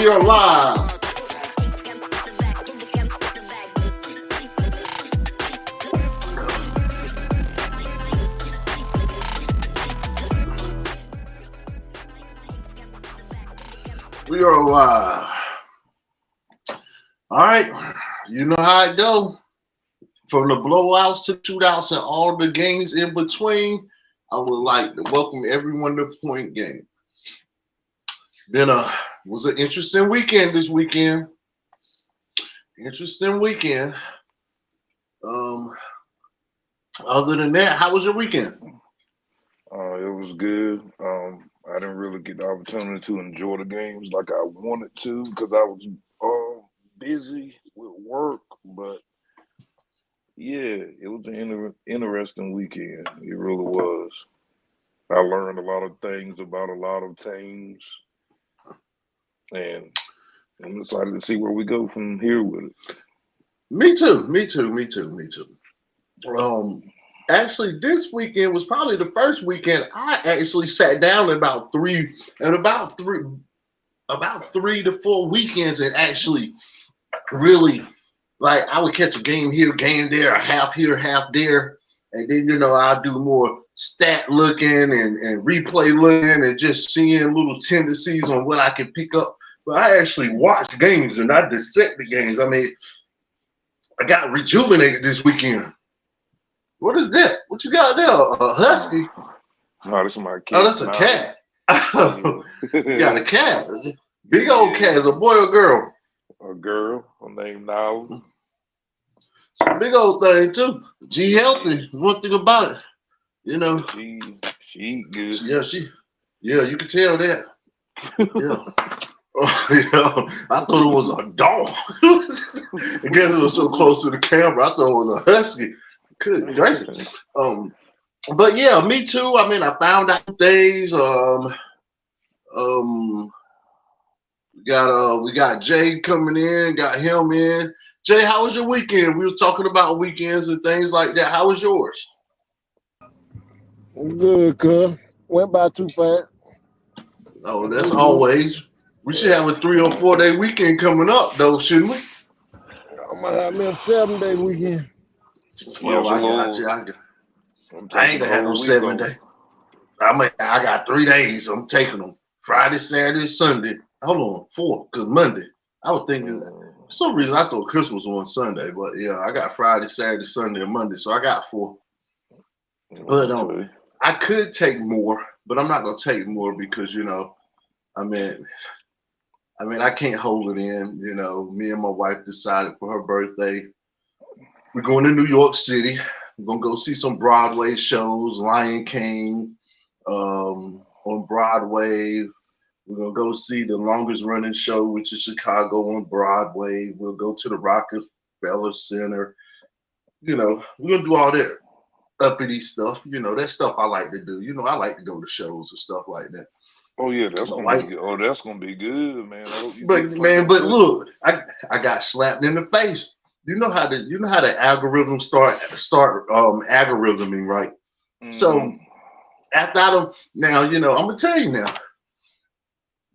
We are live. We are live. All right. You know how it go. From the blowouts to shootouts and all the games in between, I would like to welcome everyone to Point Game. Was an interesting weekend this weekend. Interesting weekend. Other than that, how was your weekend? It was good. I didn't really get the opportunity to enjoy the games like I wanted to because I was busy with work. But yeah, it was an interesting weekend. It really was. I learned a lot of things about a lot of teams, and I'm excited to see where we go from here with it. Me too. Actually, this weekend was probably the first weekend I actually sat down about three to four weekends and actually really like I would catch a game here, game there, a half here, half there, and then I'll do more stat looking and replay looking and just seeing little tendencies on what I can pick up. But I actually watched games and I dissect the games. I mean, I got rejuvenated this weekend. What is that? What you got there? A husky? Oh, that's my cat. Oh, that's a cat. You got a cat. Big old cat. Is a boy or girl? A girl. Her name Nala. It's a big old thing too. She healthy. One thing about it, she good. Yeah, you can tell that. Yeah. I thought it was a dog. I guess it was so close to the camera. I thought it was a husky. Good gracious. But yeah, me too. I mean, I found out things. We got Jay coming in, got him in. Jay, how was your weekend? We were talking about weekends and things like that. How was yours? Good, cuz. Went by too fast. Oh, that's always. We should have a 3 or 4 day weekend coming up, though, shouldn't we? I'm gonna have me a 7-day weekend. Well, I got you. I ain't gonna have no 7 day. I got 3 days. I'm taking them Friday, Saturday, Sunday. Hold on, 4, because Monday. I was thinking for some reason I thought Christmas was on Sunday, but yeah, I got Friday, Saturday, Sunday, and Monday, so I got 4. But I could take more, but I'm not gonna take more because I mean, I can't hold it in. Me and my wife decided for her birthday, we're going to New York City. We're gonna go see some Broadway shows, Lion King, on Broadway. We're gonna go see the longest running show, which is Chicago on Broadway. We'll go to the Rockefeller Center. We're gonna do all that uppity stuff. That stuff I like to do. I like to go to shows and stuff like that. Oh yeah, that's gonna be good. Oh, that's gonna be good, man. But look, I got slapped in the face. You know how the algorithm start algorithming, right? Mm-hmm. So after I'm gonna tell you now,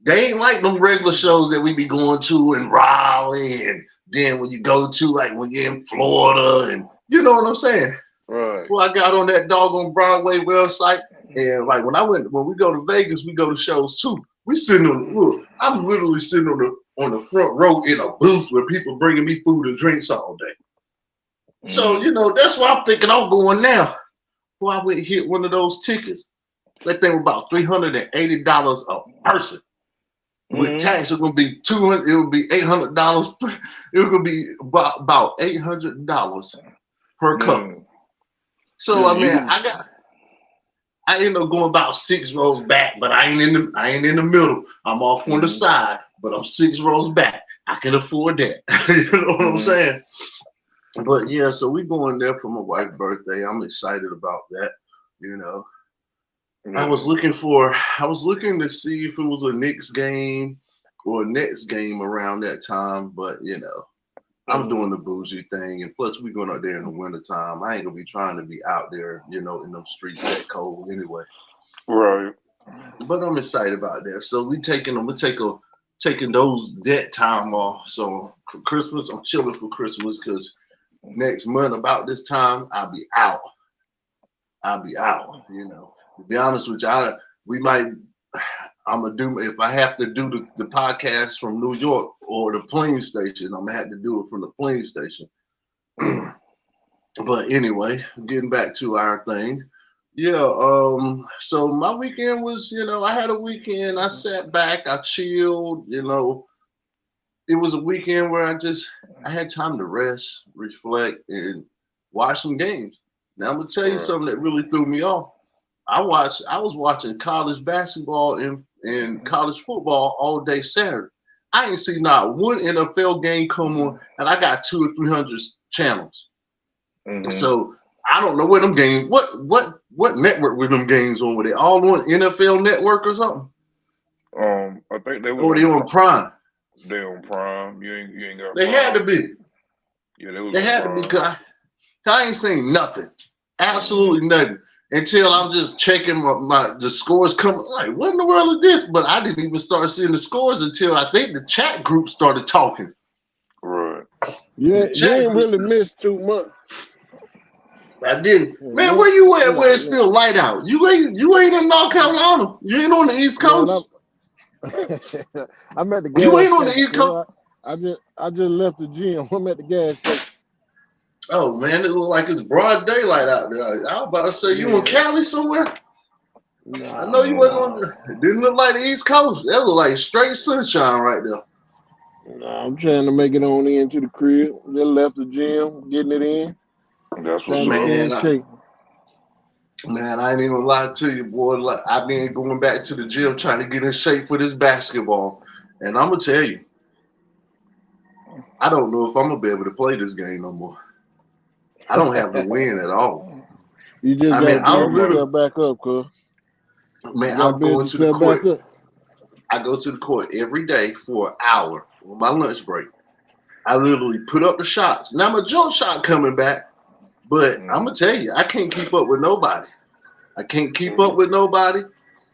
they ain't like them regular shows that we be going to in Raleigh, and then when you go to like when you're in Florida, and you know what I'm saying? Right. Well, I got on that doggone Broadway website, and like when we go to Vegas, we go to shows too. We sitting I'm literally sitting on the front row in a booth where people bringing me food and drinks all day. So that's why I'm thinking I'm going now. Well, I went and hit one of those tickets. That thing was about $380 a person. With tax, it's gonna be $200. It would be $800. It would be about $800 per couple. So I ended up going about 6 rows back, but I ain't in the middle. I'm off on the side, but I'm 6 rows back. I can afford that. You know what I'm saying? But yeah, so we going there for my wife's birthday. I'm excited about that. I was looking to see if it was a Knicks game or a Nets game around that time, but I'm doing the bougie thing, and plus we going out there in the wintertime. I ain't gonna be trying to be out there, in them streets that cold anyway. Right. But I'm excited about that. So we take taking that time off. So for Christmas, I'm chilling for Christmas because next month about this time I'll be out. You know. To be honest with you, I'm gonna do if I have to do the podcast from New York or the plane station, I'm gonna have to do it from the plane station. But anyway, getting back to our thing. Yeah, so my weekend was, I had a weekend, I sat back, I chilled, it was a weekend where I had time to rest, reflect, and watch some games. Now I'm gonna tell you something that really threw me off. I was watching college basketball and college football all day Saturday. I ain't seen not one NFL game come on, and I got 200 or 300 channels. Mm-hmm. So I don't know where them games. What network were them games on? Were they all on NFL Network or something? I think they were. Or they on Prime? They on Prime. You ain't got. They Prime. had to be. Yeah, they had to be. Cause I ain't saying nothing. Absolutely nothing. Until I'm just checking the scores coming. Like, what in the world is this? But I didn't even start seeing the scores until I think the chat group started talking. Right. Yeah, you ain't really missed too much. I didn't. Man, where you at? Where it's still light out? You ain't in North Carolina. You ain't on the East Coast. I'm at the gas You ain't on the station. East Coast. I just left the gym. I'm at the gas station. Oh man, it look like it's broad daylight out there. I was about to say you in Cali somewhere. Nah, I know you wasn't on the. Didn't look like the East Coast. That look like straight sunshine right there. Nah, I'm trying to make it on into the crib. Just left the gym, getting it in. That's what's up. Man, I ain't even gonna lie to you, boy. Like, I've been going back to the gym trying to get in shape for this basketball. And I'm gonna tell you, I don't know if I'm gonna be able to play this game no more. I don't have the win at all. You just gotta build yourself back up, cuz. Man, I'm going to the court. I go to the court every day for an hour on my lunch break. I literally put up the shots. Now my jump shot coming back, but I'm gonna tell you, I can't keep up with nobody.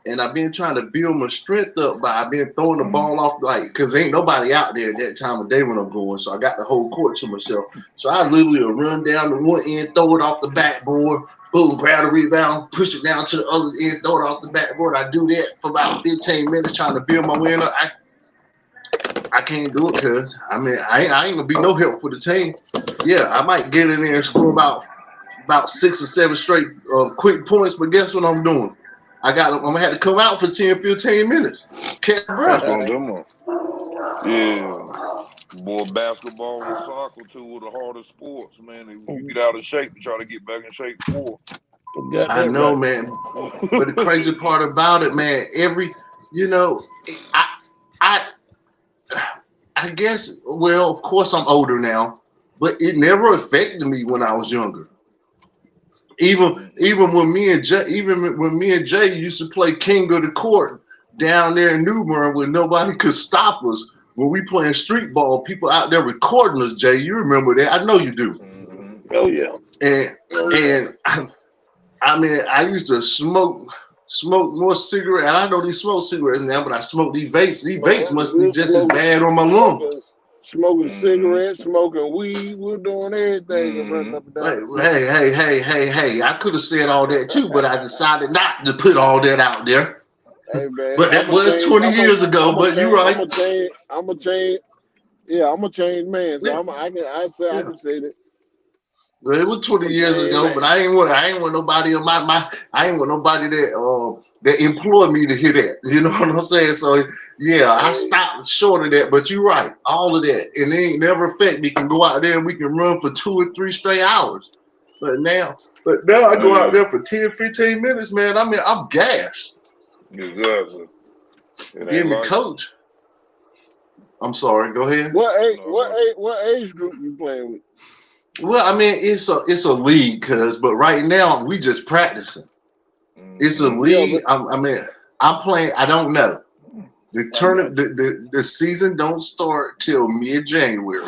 And I've been trying to build my strength up by I've been throwing the ball off because ain't nobody out there at that time of day when I'm going. So I got the whole court to myself. So I literally will run down the one end, throw it off the backboard, boom, grab the rebound, push it down to the other end, throw it off the backboard. I do that for about 15 minutes trying to build my win up. I can't do it because I ain't gonna be no help for the team. Yeah, I might get in there and score about 6 or 7 straight quick points, but guess what I'm doing? I'm gonna have to come out for 10, 15 minutes. Catch breath. That's what I'm doing. Yeah. Boy, basketball and soccer, two of the hardest sports, man. You get out of shape to try to get back in shape for. I know, man. But the crazy part about it, man, I guess, well, of course I'm older now, but it never affected me when I was younger. Even when me and Jay used to play King of the Court down there in New Bern where nobody could stop us when we playing street ball, people out there recording us, Jay. You remember that? I know you do. Mm-hmm. Oh yeah. And I used to smoke more cigarettes. I don't even smoke cigarettes now, but I smoke these vapes. These vapes must be just as bad on my lungs. Smoking cigarettes, smoking weed, we're doing everything. Hey! I could have said all that too, but I decided not to put all that out there. Hey man, but that was 20 years ago. But you're right. I'm gonna change. Yeah, I'm gonna change, man. So I can say that. Well, it was 20 years ago, but I ain't want nobody on I ain't want nobody that employed me to hear that. You know what I'm saying? So yeah, I stopped short of that. But you're right, all of that, and it ain't never affect me. Can go out there and we can run for 2 or 3 straight hours. But now I go out there for 10, 15 minutes, man. I mean, I'm gassed. Exactly. Getting the coach. I'm sorry. Go ahead. What age group you playing with? Well, I mean, it's a league, but right now we just practicing. It's a league. I'm playing. I don't know. The tournament, the season don't start till mid-January,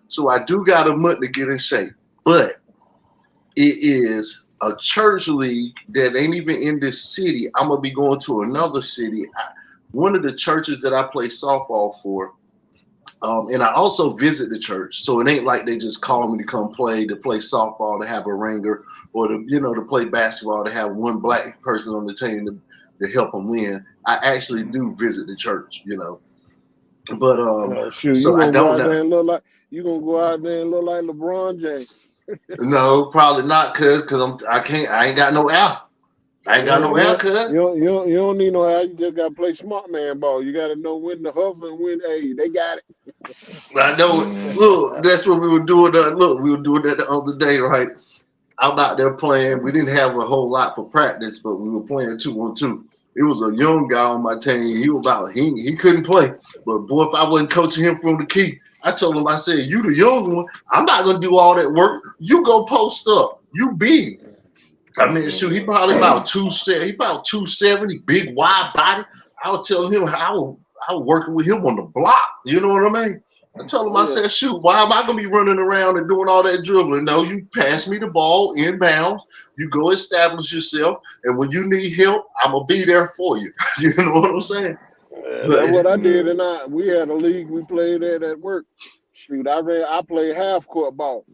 so I do got a month to get in shape. But it is a church league that ain't even in this city. I'm gonna be going to another city. one of the churches that I play softball for. And I also visit the church, so it ain't like they just call me to come play softball, to have a ringer, or to play basketball, to have one black person on the team to help them win. I actually do visit the church, But Shoot, so I don't know. You gonna go out there and look like LeBron James? No, probably not, cause I ain't got no air. I ain't got no air, cuz. You don't need no air. You just gotta play smart man ball. You gotta know when to hustle and when. Hey, they got it. I know it. Look, that's what we were doing. We were doing that the other day, right? I'm out there playing. We didn't have a whole lot for practice, but we were playing 2-on-2. It was a young guy on my team. He couldn't play. But boy, if I wasn't coaching him from the key, I told him, I said, you the young one. I'm not gonna do all that work. You go post up. You big. I mean, shoot, he probably about 270. He about 270, big wide body. I was telling him I was working with him on the block. You know what I mean? I told him, I said, shoot, why am I gonna be running around and doing all that dribbling? No, you pass me the ball inbounds. You go establish yourself, and when you need help, I'm gonna be there for you. You know what I'm saying? That's what I did, and we had a league we played at work. Shoot, I played half court ball.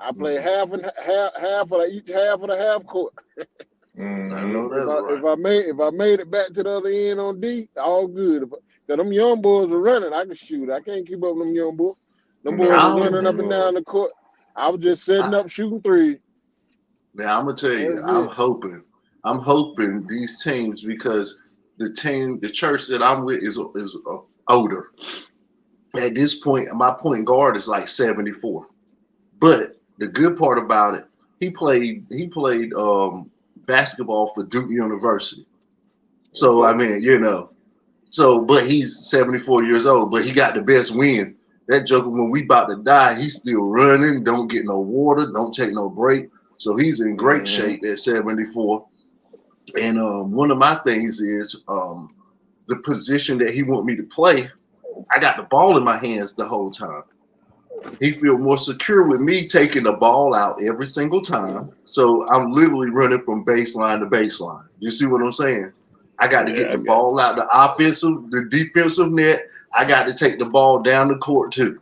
I played half of the half court. I know that's right. If I made it back to the other end on D, all good. Cause them young boys are running, I can shoot. I can't keep up with them young boys. Them boys are running up and down the court. I was just setting up, shooting three. Now I'm gonna tell you, I'm hoping these teams, because the church that I'm with is older. At this point, my point guard is like 74. But the good part about it, he played basketball for Duke University. So I mean, but he's 74 years old, but he got the best win. That joker, when we about to die, he's still running, don't get no water, don't take no break. So he's in great shape at 74. And one of my things is the position that he want me to play. I got the ball in my hands the whole time. He feel more secure with me taking the ball out every single time. So I'm literally running from baseline to baseline. You see what I'm saying? I got to get the ball out, the defensive net. I got to take the ball down the court too.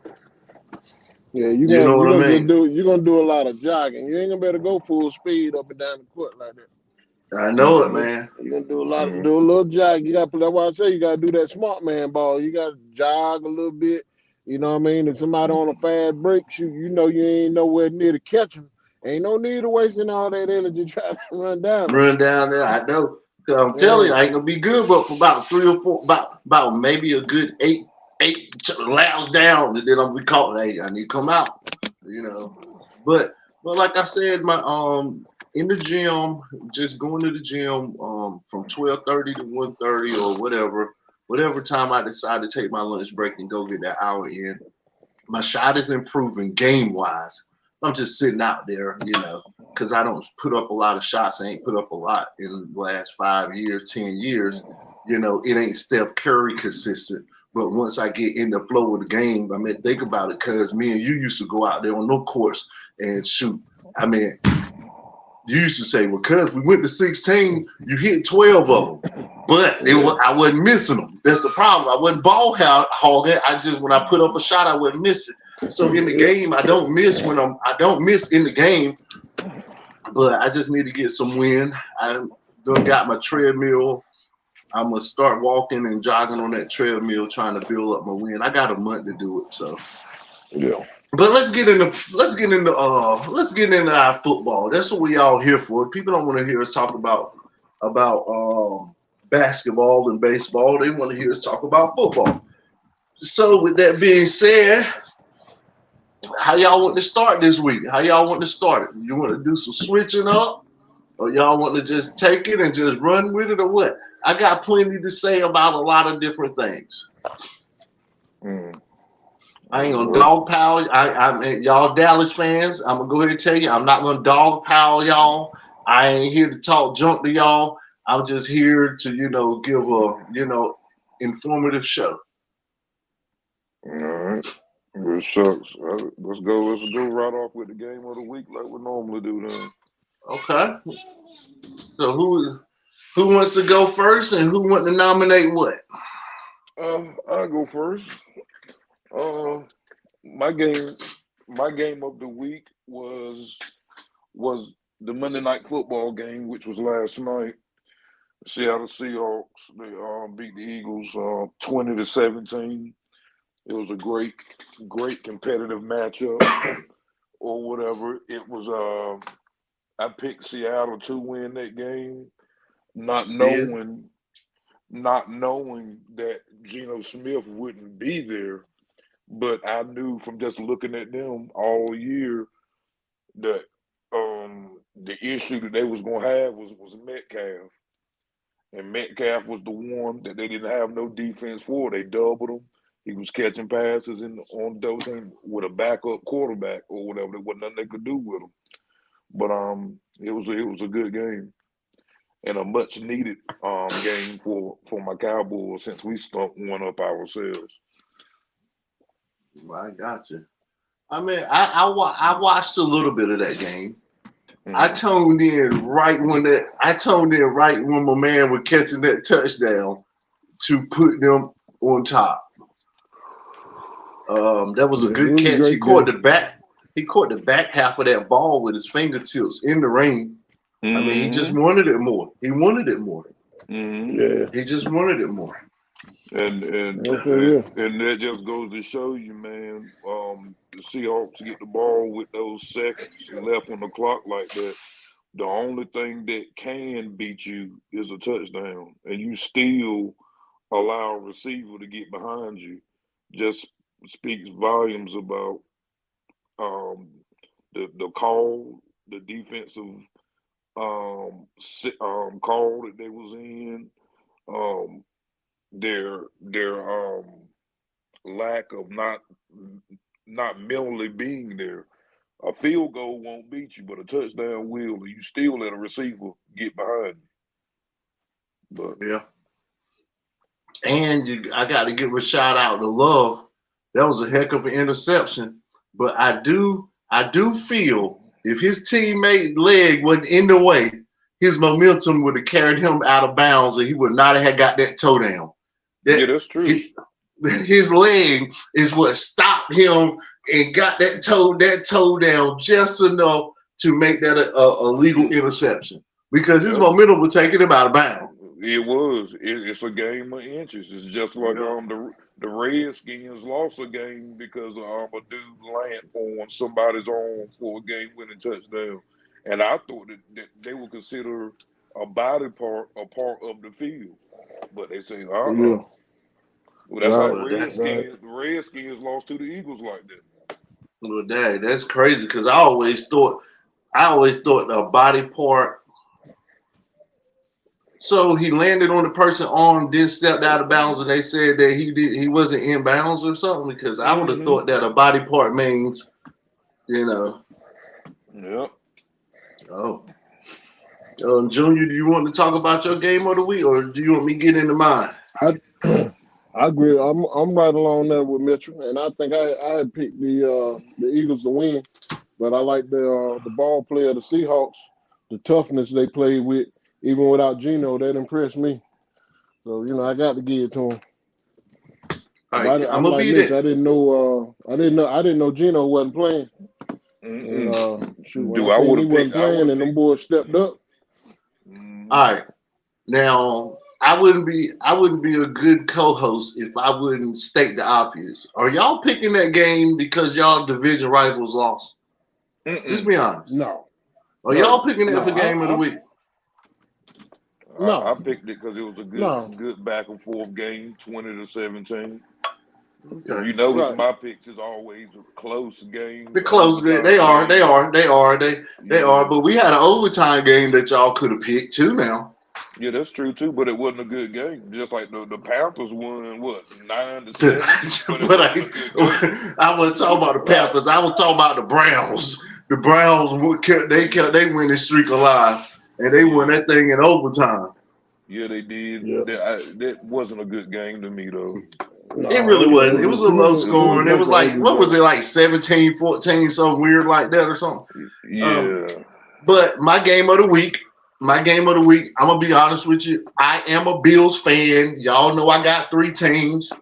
Yeah, you're gonna do a lot of jogging. You ain't gonna better go full speed up and down the court like that. I know it, man. You're gonna do a little jog. You got to. That's why I say you gotta do that smart man ball. You gotta jog a little bit. You know what I mean? If somebody on a fast break, you ain't nowhere near to catch them. Ain't no need of wasting all that energy trying to run down. Run down there, I know. Cause I'm telling you, I ain't gonna be good, but for about 3 or 4, about maybe a good 8 laps down, and then I'm be caught. Hey, I need to come out. But like I said, my in the gym, just going to the gym from 12:30 to 1:30 or whatever time I decide to take my lunch break and go get that hour in. My shot is improving game wise. I'm just sitting out there, because I don't put up a lot of shots. I ain't put up a lot in the last 5 years, 10 years. It ain't Steph Curry consistent. But once I get in the flow of the game, I mean, think about it, because me and you used to go out there on no courts and shoot. I mean, you used to say, well, cuz we went to 16, you hit 12 of them. But I wasn't missing them. That's the problem. I wasn't ball hogging. When I put up a shot, I wasn't missing. So in the game, I don't miss in the game. But I just need to get some wind. I done got my treadmill. I'm gonna start walking and jogging on that treadmill, trying to build up my wind. I got a month to do it, so yeah. But let's get into our football. That's what we all here for. People don't want to hear us talk about basketball and baseball. They want to hear us talk about football. So with that being said, how y'all want to start this week? How y'all want to start it? You want to do some switching up, or y'all want to just take it and just run with it, or what? I got plenty to say about a lot of different things. I ain't gonna dog pile. I mean, y'all Dallas fans, I'm gonna go ahead and tell you, I'm not gonna dog pile y'all. I ain't here to talk junk to y'all. I'm just here to, give a, informative show. All right. Well, shucks. Let's go right off with the game of the week like we normally do then. Okay. So who wants to go first, and who wants to nominate what? I'll go first. Uh, my game, my game of the week was the Monday Night Football game, which was last night. Seattle Seahawks they beat the Eagles 20-17. It was a great competitive matchup or whatever. It was. I picked Seattle to win that game, not knowing that Geno Smith wouldn't be there. But I knew from just looking at them all year that the issue that they was gonna have was Metcalf. And Metcalf was the one that they didn't have no defense for. They doubled him. He was catching passes on those things with a backup quarterback or whatever. There wasn't nothing they could do with him. But it was a good game and a much needed game for my Cowboys since we stumped one up ourselves. Well, I got you. I mean, I watched a little bit of that game. Mm-hmm. I tuned in right when my man was catching that touchdown to put them on top. That was a good catch. He caught the back half of that ball with his fingertips in the ring. Mm-hmm. I mean, he just wanted it more. He wanted it more. Mm-hmm. Yeah. He just wanted it more. And that just goes to show you, man, the Seahawks get the ball with those seconds left on the clock like that. The only thing that can beat you is a touchdown, and you still allow a receiver to get behind you. Just speaks volumes about the call, the defensive call that they was in. Their lack of not mentally being there. A field goal won't beat you, but a touchdown will. And you still let a receiver get behind you. But yeah. And I got to give a shout out to Love. That was a heck of an interception. But I do feel if his teammate leg wasn't in the way, his momentum would have carried him out of bounds, and he would not have got that toe down. Yeah, that's true. His leg is what stopped him and got that toe down just enough to make that a legal interception because his momentum was taking him out of bounds. It was. It's a game of inches. It's just like the Redskins lost a game because a dude landed on somebody's arm for a game-winning touchdown, and I thought that they would consider a body part a part of the field, but they say, Yeah. Well, that's how the Redskins lost to the Eagles like that. Well, Dad, that's crazy because I always thought a body part. So he landed on the person's arm, then stepped out of bounds, and they said that he wasn't in bounds or something. Because I would have thought that a body part means, Yep. Oh. Junior, do you want to talk about your game of the week, or do you want me to get into mine? I agree. I'm right along there with Mitchell, and I think I had picked the Eagles to win, but I like the ball player, the Seahawks, the toughness they played with, even without Geno, that impressed me. So I got to give it to him. All right, I'm gonna be Mitch, I didn't know Geno wasn't playing. Mm-mm. And I wasn't playing, and them boys stepped up. All right, now. I wouldn't be a good co-host if I wouldn't state the obvious. Are y'all picking that game because y'all division rivals lost? Just be honest. No. Are y'all picking that for game of the week? No. I picked it because it was a good back and forth game, 20-17. Okay. You notice my picks is always a close game. The close game. They are. But we had an overtime game that y'all could have picked too now. Yeah, that's true too, but it wasn't a good game. Just like the Panthers won, 9-7. But I wasn't talking about the Panthers. I was talking about the Browns. The Browns kept their winning streak alive, and they won that thing in overtime. Yeah, they did. Yeah. That wasn't a good game to me though. No, it really wasn't. It was a low scoring. It was like, what was it, like 17-14, something weird like that or something? Yeah. But my game of the week my game of the week, I'm gonna be honest with you. I am a Bills fan. Y'all know I got 3 teams.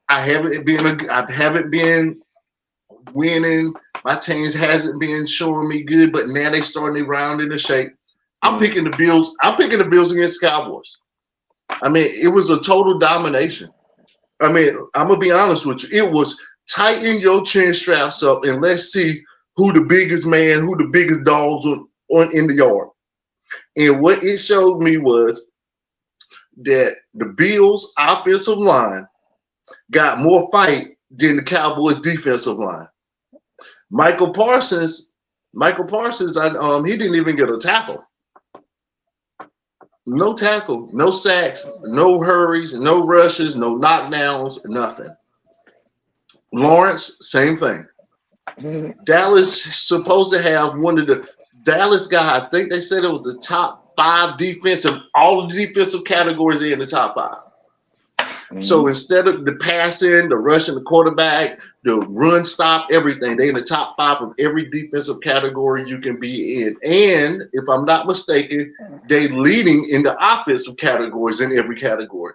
I haven't been winning. My teams hasn't been showing me good, but now they starting to round into shape. I'm picking the Bills. I'm picking the Bills against the Cowboys. I mean, it was a total domination. I mean, I'm gonna be honest with you. It was tighten your chin straps up and let's see who the biggest man, who the biggest dogs on in the yard. And what it showed me was that the Bills' offensive line got more fight than the Cowboys' defensive line. Michael Parsons, he didn't even get a tackle. No tackle, no sacks, no hurries, no rushes, no knockdowns, nothing. Lawrence, same thing. Dallas supposed to have one of the Dallas guy. I think they said it was the top 5 defensive, all of the defensive categories in the top 5. So instead of the passing, the rushing, the quarterback, the run stop, everything, they in the top 5 of every defensive category you can be in. And if I'm not mistaken, they leading in the offensive categories in every category.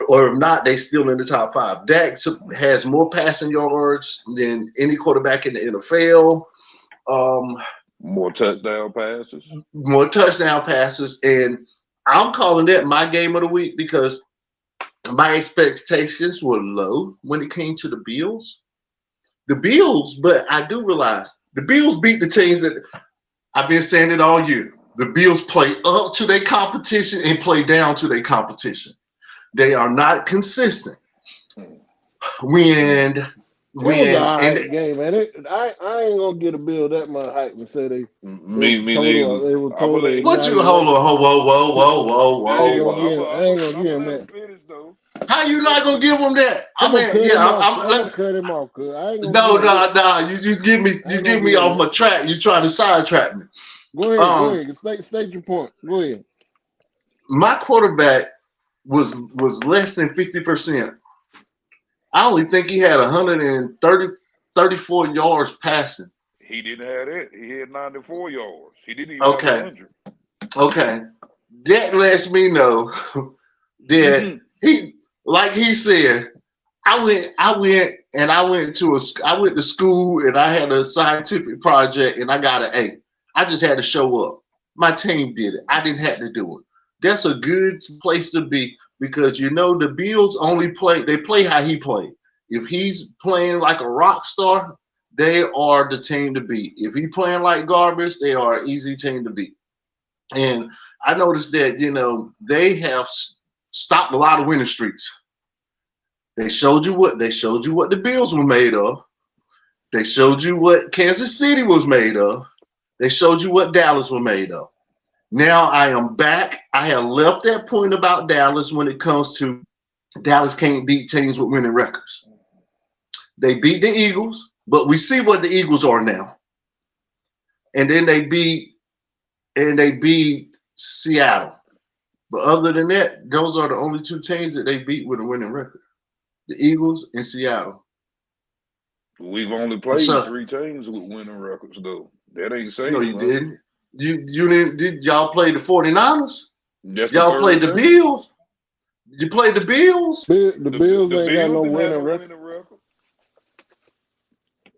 Or if not, they still in the top 5. Dak has more passing yards than any quarterback in the NFL. More touchdown passes. And I'm calling that my game of the week because my expectations were low when it came to the Bills. But I do realize the Bills beat the teams that I've been saying it all year. The Bills play up to their competition and play down to their competition. They are not consistent. It was a hype game, man. I ain't gonna get a Bill that much hype and say they were total. What you hold on, whoa. I ain't gonna give him that. How you not gonna give him that? I'm gonna cut him off. Cause I ain't gonna You give me off my track. You trying to sidetrack me. Go ahead. State your point. Go ahead. My quarterback was less than 50%. I only think he had 34 yards passing. He didn't have that. He had 94 yards. He didn't even have 100. Okay. That lets me know that he, like he said, I went to school and I had a scientific project and I got an A. I just had to show up. My team did it. I didn't have to do it. That's a good place to be because the Bills play how he played. If he's playing like a rock star, they are the team to beat. If he's playing like garbage, they are an easy team to beat. And I noticed that, they have stopped a lot of winning streaks. They showed you what the Bills were made of. They showed you what Kansas City was made of. They showed you what Dallas was made of. Now I am back. I have left that point about Dallas when it comes to Dallas can't beat teams with winning records. They beat the Eagles, but we see what the Eagles are now. And then they beat Seattle. But other than that, those are the only 2 teams that they beat with a winning record. The Eagles and Seattle. We've only played 3 teams with winning records, though. That ain't saying. No, you didn't. You didn't. Did y'all play the 49ers? That's y'all played the Bills. You played the Bills. The Bills ain't got no winning record.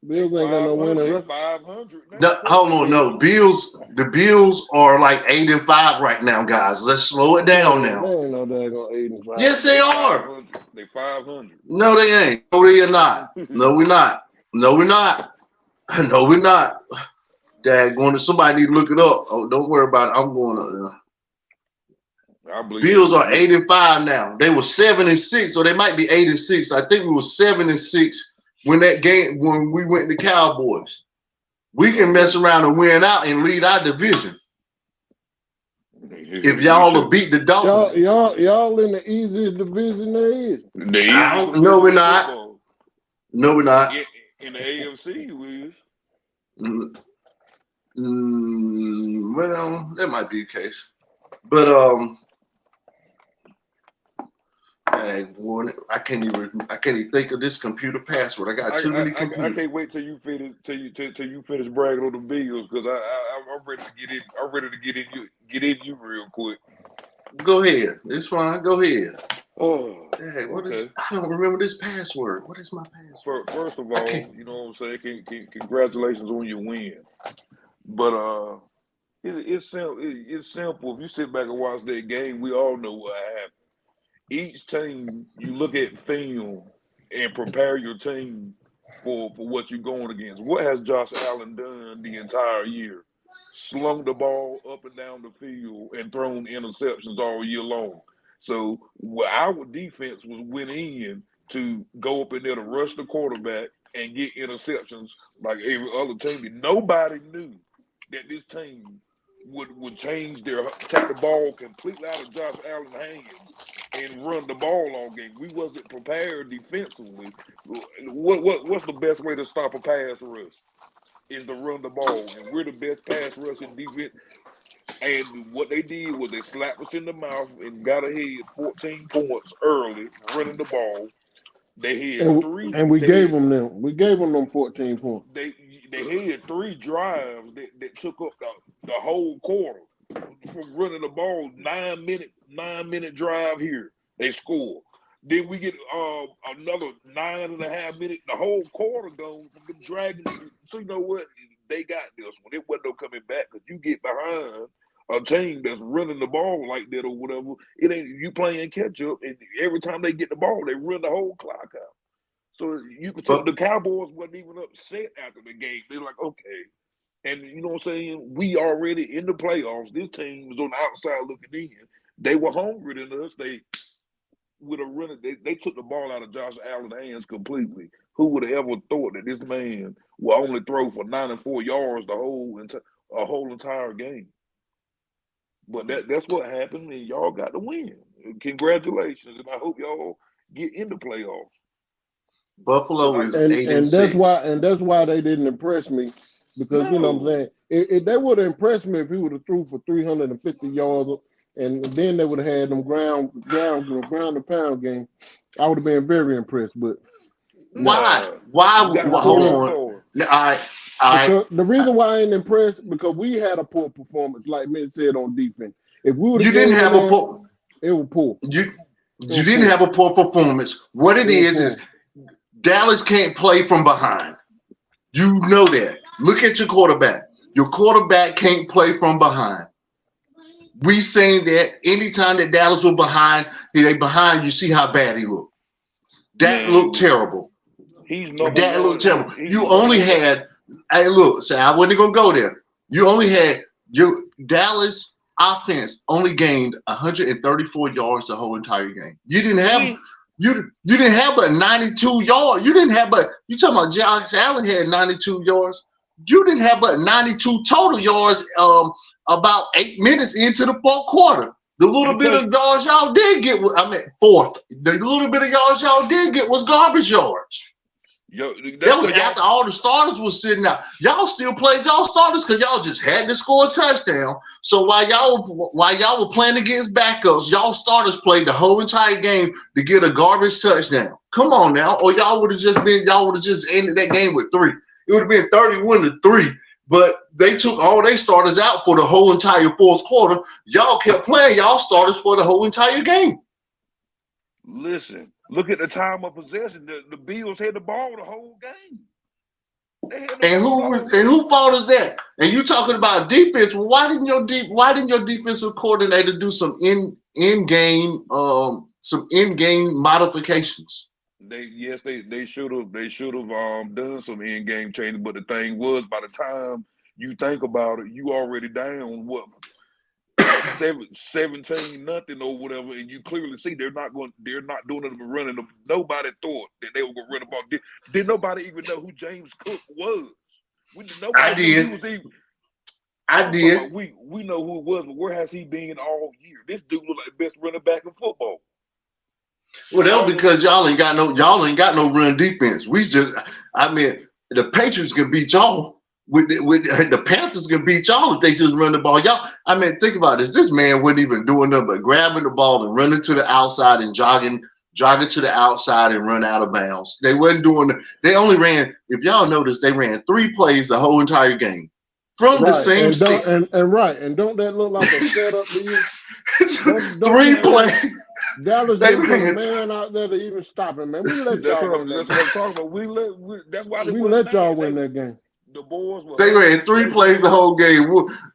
Bills ain't got no winning record. 500. Hold on, no. The Bills are like 8-5 right now, guys. Let's slow it down now. They ain't no daggone 8-5. Yes, they are. They 500. No, they ain't. No, they are not. No, we're not. No, we're not. No, we're not. Dad, somebody need to look it up. Oh, don't worry about it. I'm going up there. Bills are 8-5 now. They were 7-6, or they might be 8-6. I think we were 7-6 when we went to Cowboys. We can mess around and win out and lead our division. If y'all will beat the Dolphins. Y'all in the easiest division there is. No, we're not. No, we're not. In the AFC, you is. Well, that might be the case. But I can't even think of this computer password. I got too many computers. I can't wait till you finish bragging on the Bills because I'm ready to get in. I'm ready to get in you real quick. Go ahead. It's fine. Go ahead. Oh, Dang, okay. I don't remember this password. What is my password? First of all, you know what I'm saying? Congratulations on your win. But it's simple. It's simple. If you sit back and watch that game, we all know what happened. Each team, you look at film and prepare your team for what you're going against. What has Josh Allen done the entire year? Slung the ball up and down the field and thrown interceptions all year long. So our defense was went in to go up in there to rush the quarterback and get interceptions like every other team. Nobody knew that this team would take the ball completely out of Josh Allen's hands and run the ball all game. We wasn't prepared defensively. What's the best way to stop a pass rush? Is to run the ball, and we're the best pass rushing defense. And what they did was they slapped us in the mouth and got ahead 14 points early, running the ball. They had we gave them 14 points. They had 3 drives that took up the whole quarter from running the ball. 9 minute drive here. They score. Then we get another 9.5 minutes. The whole quarter gone from them dragging. So you know what? They got this one. It wasn't no coming back because you get behind a team that's running the ball like that or whatever. It ain't you playing catch up, and every time they get the ball, they run the whole clock out. So you could tell the Cowboys wasn't even upset after the game. They're like, okay. And you know what I'm saying? We already in the playoffs. This team was on the outside looking in. They were hungrier than us. They would have run it. They took the ball out of Josh Allen's hands completely. Who would have ever thought that this man will only throw for 94 yards the whole entire game? But that's what happened, and y'all got the win. Congratulations, and I hope y'all get in the playoffs. Buffalo is 8-6. And that's why they didn't impress me, because you know what I'm saying. They would have impressed me if he would have threw for 350 yards, and then they would have had them ground and pound game. I would have been very impressed. But why? Hold on. The reason why I ain't impressed because we had a poor performance, like Mitch said, on defense. If we would, you didn't have a poor. It was poor. You didn't have a poor performance. What it is Dallas can't play from behind. You know that. Look at your quarterback. Your quarterback can't play from behind. We saying that anytime that Dallas was behind, you see how bad he looked. That looked terrible. That looked terrible. You only had, hey, look, so I wasn't gonna go there. You only had your Dallas offense only gained 134 yards the whole entire game. You didn't have you didn't have but 92 yards. You talking about Josh Allen had 92 yards. You didn't have but 92 total yards about 8 minutes into the fourth quarter. The little bit of yards y'all did get, fourth. The little bit of yards y'all did get was garbage yards. That was after all the starters was sitting out. Y'all still played y'all starters because y'all just had to score a touchdown. So while y'all were playing against backups, y'all starters played the whole entire game to get a garbage touchdown. Come on now, or y'all would have just ended that game with 3. It would have been 31-3. But they took all their starters out for the whole entire fourth quarter. Y'all kept playing y'all starters for the whole entire game. Listen, look at the time of possession. The Bills had the ball the whole game. Who fault is that? And you talking about defense? Well, why didn't your defensive coordinator do some in-game modifications? They should have done some in-game changes, but the thing was, by the time you think about it, you already down 17-0 or whatever, and you clearly see they're not doing it running. Nobody thought that they were going to run the ball. Did nobody even know who James Cook was? I did. I did. We know who it was, but where has he been all year? This dude look like the best running back in football. Well, that was because y'all ain't got no run defense. The Patriots can beat y'all. With the Panthers can beat y'all if they just run the ball. Think about this. This man wasn't even doing nothing but grabbing the ball and running to the outside and jogging jog it to the outside, and run out of bounds. They wasn't doing. They only ran. If y'all noticed, they ran 3 plays the whole entire game from the same set. And don't that look like a setup to you? Don't 3 plays. Dallas didn't put a man out there to even stop him, man. We let y'all win that game. That's what I'm talking about. That's why we let y'all win that game. The boys were they ran 3 plays the whole game.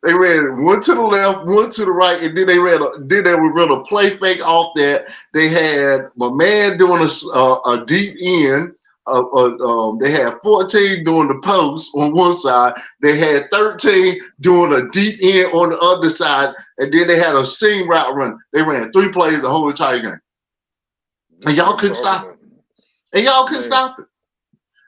They ran 1 to the left, 1 to the right, and then they would run a play fake off that. They had my man doing a deep end. They had 14 doing the post on one side. They had 13 doing a deep end on the other side, and then they had a seam route run. They ran 3 plays the whole entire game, and y'all couldn't stop it.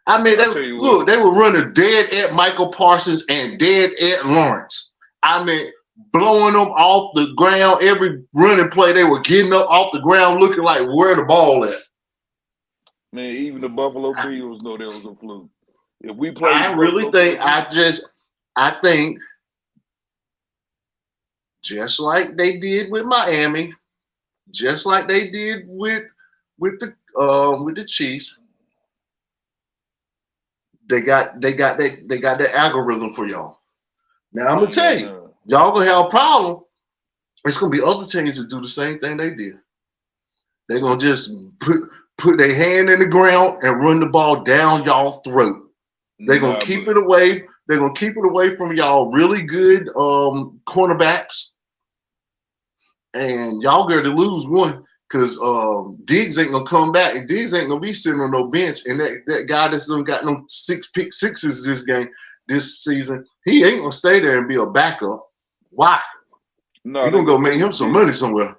I mean, they were running dead at Michael Parsons and dead at Lawrence. I mean, blowing them off the ground. Every running play, they were getting up off the ground looking like where the ball at. Man, even the Buffalo Bills know there was a fluke. If we play, I think just like they did with Miami, just like they did with the Chiefs, they got that algorithm for y'all. Now I'm gonna tell you, y'all gonna have a problem. It's gonna be other teams that do the same thing they did. They're gonna just put their hand in the ground and run the ball down y'all throat. They're gonna keep it away. They're gonna keep it away from y'all really good cornerbacks, and y'all got to lose one because Diggs ain't gonna come back, and Diggs ain't gonna be sitting on no bench. And that guy that's done got no 6 pick sixes this season, he ain't gonna stay there and be a backup. Why? No, you're gonna go make him some money somewhere.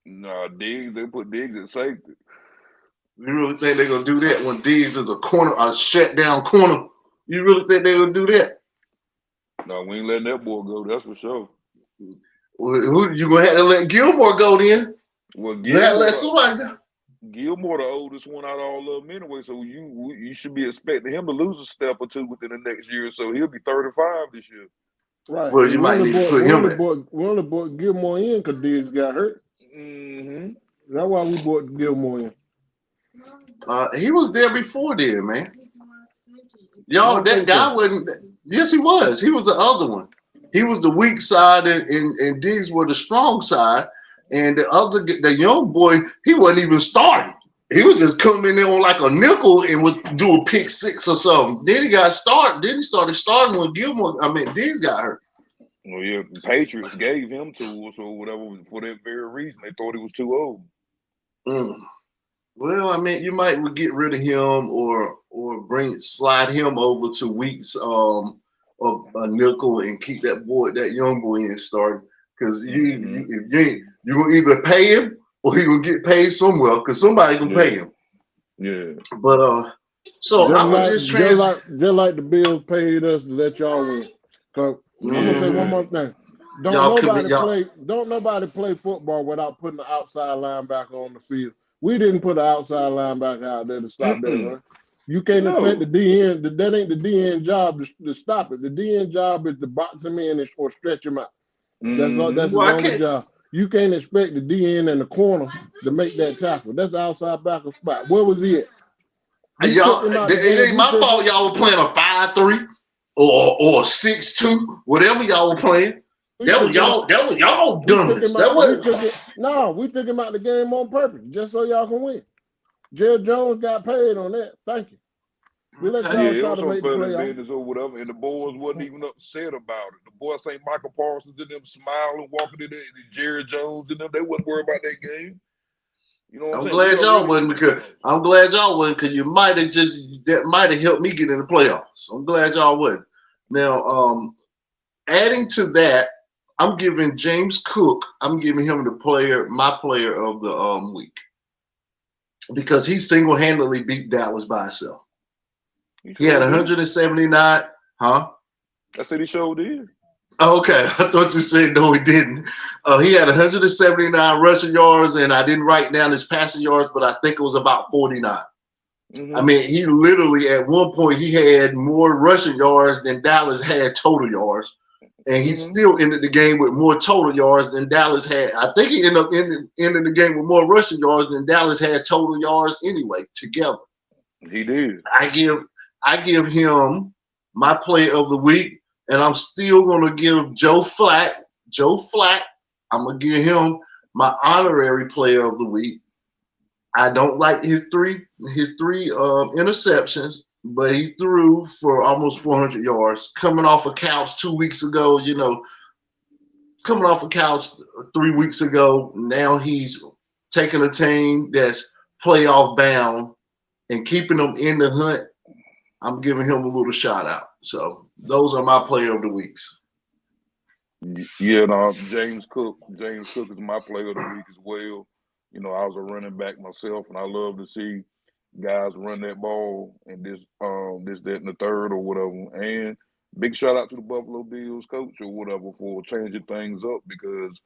No, Diggs, they put Diggs at safety. You really think they're gonna do that when Diggs is a shut down corner? You really think they're gonna do that? No, we ain't letting that boy go. That's for sure. Well, who you gonna have to let Gilmore go then? Well, Gilmore, let somebody go. Gilmore, the oldest one out of all of them anyway, so you should be expecting him to lose a step or two within the next year. So he'll be 35 this year. Right. Well, you might need to put him in. We only brought Gilmore in because Diggs got hurt. Mm-hmm. That's why we brought Gilmore in. He was there before then, man. Y'all, that guy wasn't. Yes, he was. He was the other one. He was the weak side, and Diggs were the strong side. And the young boy, he wasn't even starting. He was just coming in on like a nickel and would do a pick 6 or something. Then he got started. Then he started starting when Diggs got hurt. Well, yeah, the Patriots gave him tools or whatever for that very reason. They thought he was too old. Well, I mean, you might get rid of him or slide him over to weeks of a nickel and keep that young boy in starting. Because you're gonna either pay him or he gonna get paid somewhere because somebody gonna pay him. Yeah. But so I'm gonna just like the Bills paid us to let y'all win. Cause I'm gonna say one more thing. Don't nobody play football without putting the outside linebacker on the field. We didn't put an outside linebacker out there to stop that run. You can't expect the DN. That ain't the DN job to stop it. The DN job is to box him in or stretch him out. That's his only job. You can't expect the DN in the corner to make that tackle. That's the outside backer spot. Where was he at? It ain't my fault y'all were playing a 5-3 or 6-2, whatever y'all were playing. That was y'all dumbness. We took him out the game on purpose, just so y'all can win. Jerry Jones got paid on that. Thank you. We let y'all try to make the playoffs or whatever, and the boys wasn't even upset about it. The boys St. Michael Parsons and them smiling, walking in there, and Jerry Jones and them, they wasn't worried about that game. You know what I'm saying? I'm glad y'all wasn't because you might have helped me get in the playoffs. I'm glad y'all wasn't. Now, adding to that, I'm giving James Cook. I'm giving him my player of the week because he single-handedly beat Dallas by himself. He had 179. Huh? I said he showed did. Oh, okay. I thought you said no, he didn't. He had 179 rushing yards, and I didn't write down his passing yards, but I think it was about 49. Mm-hmm. I mean, he literally at one point he had more rushing yards than Dallas had total yards, and he still ended the game with more total yards than Dallas had. I think he ended up ending the game with more rushing yards than Dallas had total yards anyway together. He did. I give him my player of the week, and I'm still gonna give Joe Flack. I'm gonna give him my honorary player of the week. I don't like his three interceptions, but he threw for almost 400 yards. Coming off a couch 2 weeks ago, coming off a couch 3 weeks ago, now he's taking a team that's playoff bound and keeping them in the hunt. I'm giving him a little shout out. So those are my player of the weeks. Yeah, no, James Cook is my player of the week as well. I was a running back myself, and I love to see guys run that ball and this, that, and the third or whatever. And big shout out to the Buffalo Bills coach or whatever for changing things up, because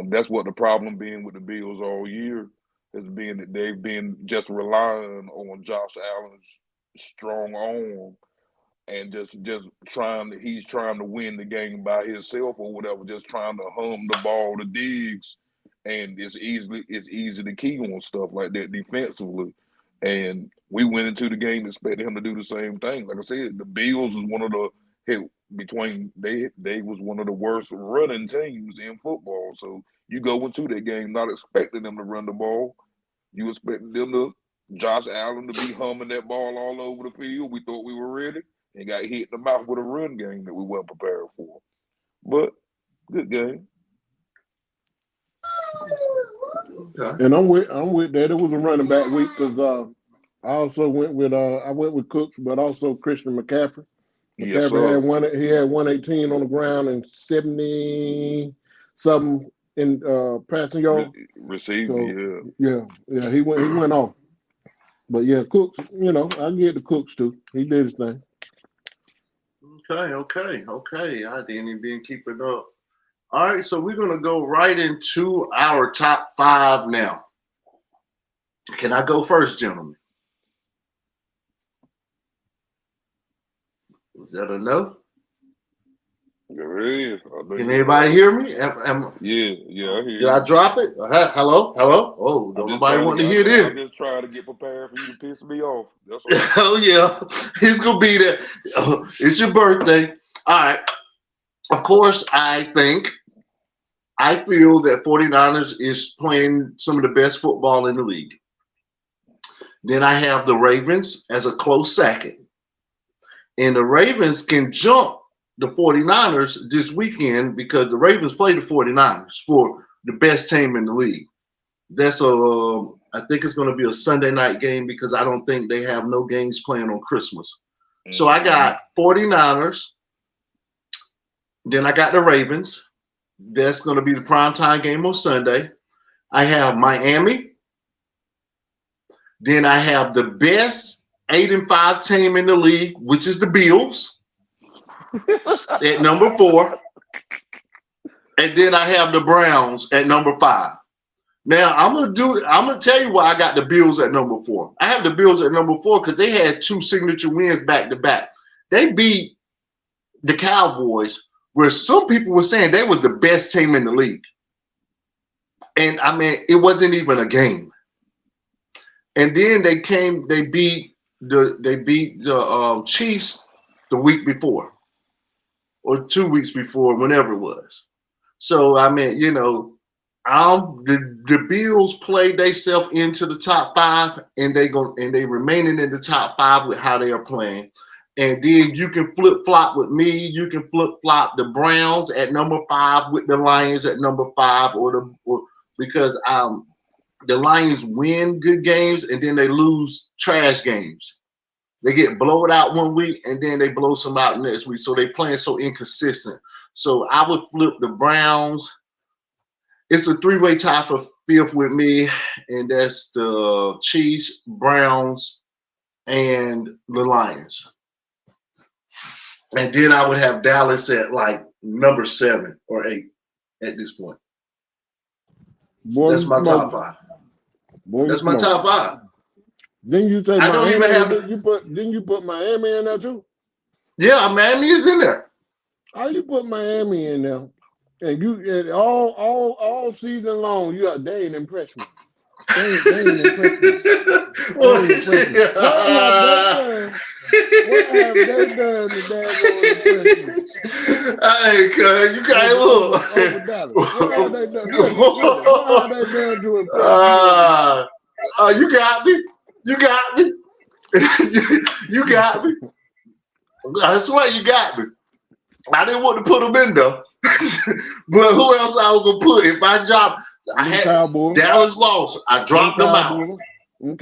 that's what the problem been with the Bills all year has been, that they've been just relying on Josh Allen's strong arm and just he's trying to win the game by himself or whatever, just trying to hum the ball to Diggs, and it's easy to key on stuff like that defensively. And we went into the game expecting him to do the same thing. Like I said, the Bills was one of the they was one of the worst running teams in football. So you go into that game not expecting them to run the ball. You expecting them to Josh Allen to be humming that ball all over the field. We thought we were ready and got hit in the mouth with a run game that we weren't prepared for. But good game. And I'm with that. It was a running back week because I also went with Cooks, but also Christian McCaffrey. Yes, McCaffrey had 118 on the ground and 70 something in passing yards. Receiving, so, yeah, he went off. But yeah, Cooks, I get the Cooks too. He did his thing. Okay. I didn't even keep it up. All right, so we're gonna go right into our top 5 now. Can I go first, gentlemen? Is that a no? There is. Can anybody hear me? Yeah, I hear you. Did I drop it? Hello? Oh, don't nobody want to hear this. I'm just trying to get prepared for you to piss me off. That's Oh, yeah. It's going to be there. It's your birthday. All right. Of course, I feel that 49ers is playing some of the best football in the league. Then I have the Ravens as a close second. And the Ravens can jump the 49ers this weekend because the Ravens play the 49ers for the best team in the league. That's I think it's going to be a Sunday night game because I don't think they have no games playing on Christmas. So I got 49ers. Then I got the Ravens. That's going to be the primetime game on Sunday. I have Miami. Then I have the best 8-5 team in the league, which is the Bills, at number 4. And then I have the Browns at number 5. Now I'm gonna tell you why I got the Bills at number 4. I have the Bills at number 4 because they had 2 signature wins back to back. They beat the Cowboys, where some people were saying they was the best team in the league. And I mean, it wasn't even a game. And then they beat the Chiefs the week before, or 2 weeks before, whenever it was. So I mean, the Bills played themselves into the top 5, and they remaining in the top 5 with how they are playing. And then you can flip-flop with me. You can flip-flop the Browns at number 5 with the Lions at number 5, because the Lions win good games and then they lose trash games. They get blown out one week and then they blow some out next week. So they playing so inconsistent. So I would flip the Browns. It's a 3-way tie for 5th with me, and that's the Chiefs, Browns, and the Lions. And then I would have Dallas at like number 7 or 8 at this point. That's my top 5. That's my top 5. Didn't you say I don't even have didn't you put Miami in there too? Yeah, Miami is in there. How you put Miami in there? And you all season long, they ain't impressed me. They ain't impressed me. They ain't impressed me. What have they done? What have they done to that impress me? Hey, cuz, you can't look. Over Dallas. What have they done? Really, what have they done to impress me? You got me. You got me. you got me. I swear you got me. I didn't want to put them in there. But who else I was going to put? If I dropped, I had Cowboys. Dallas lost. I dropped them out.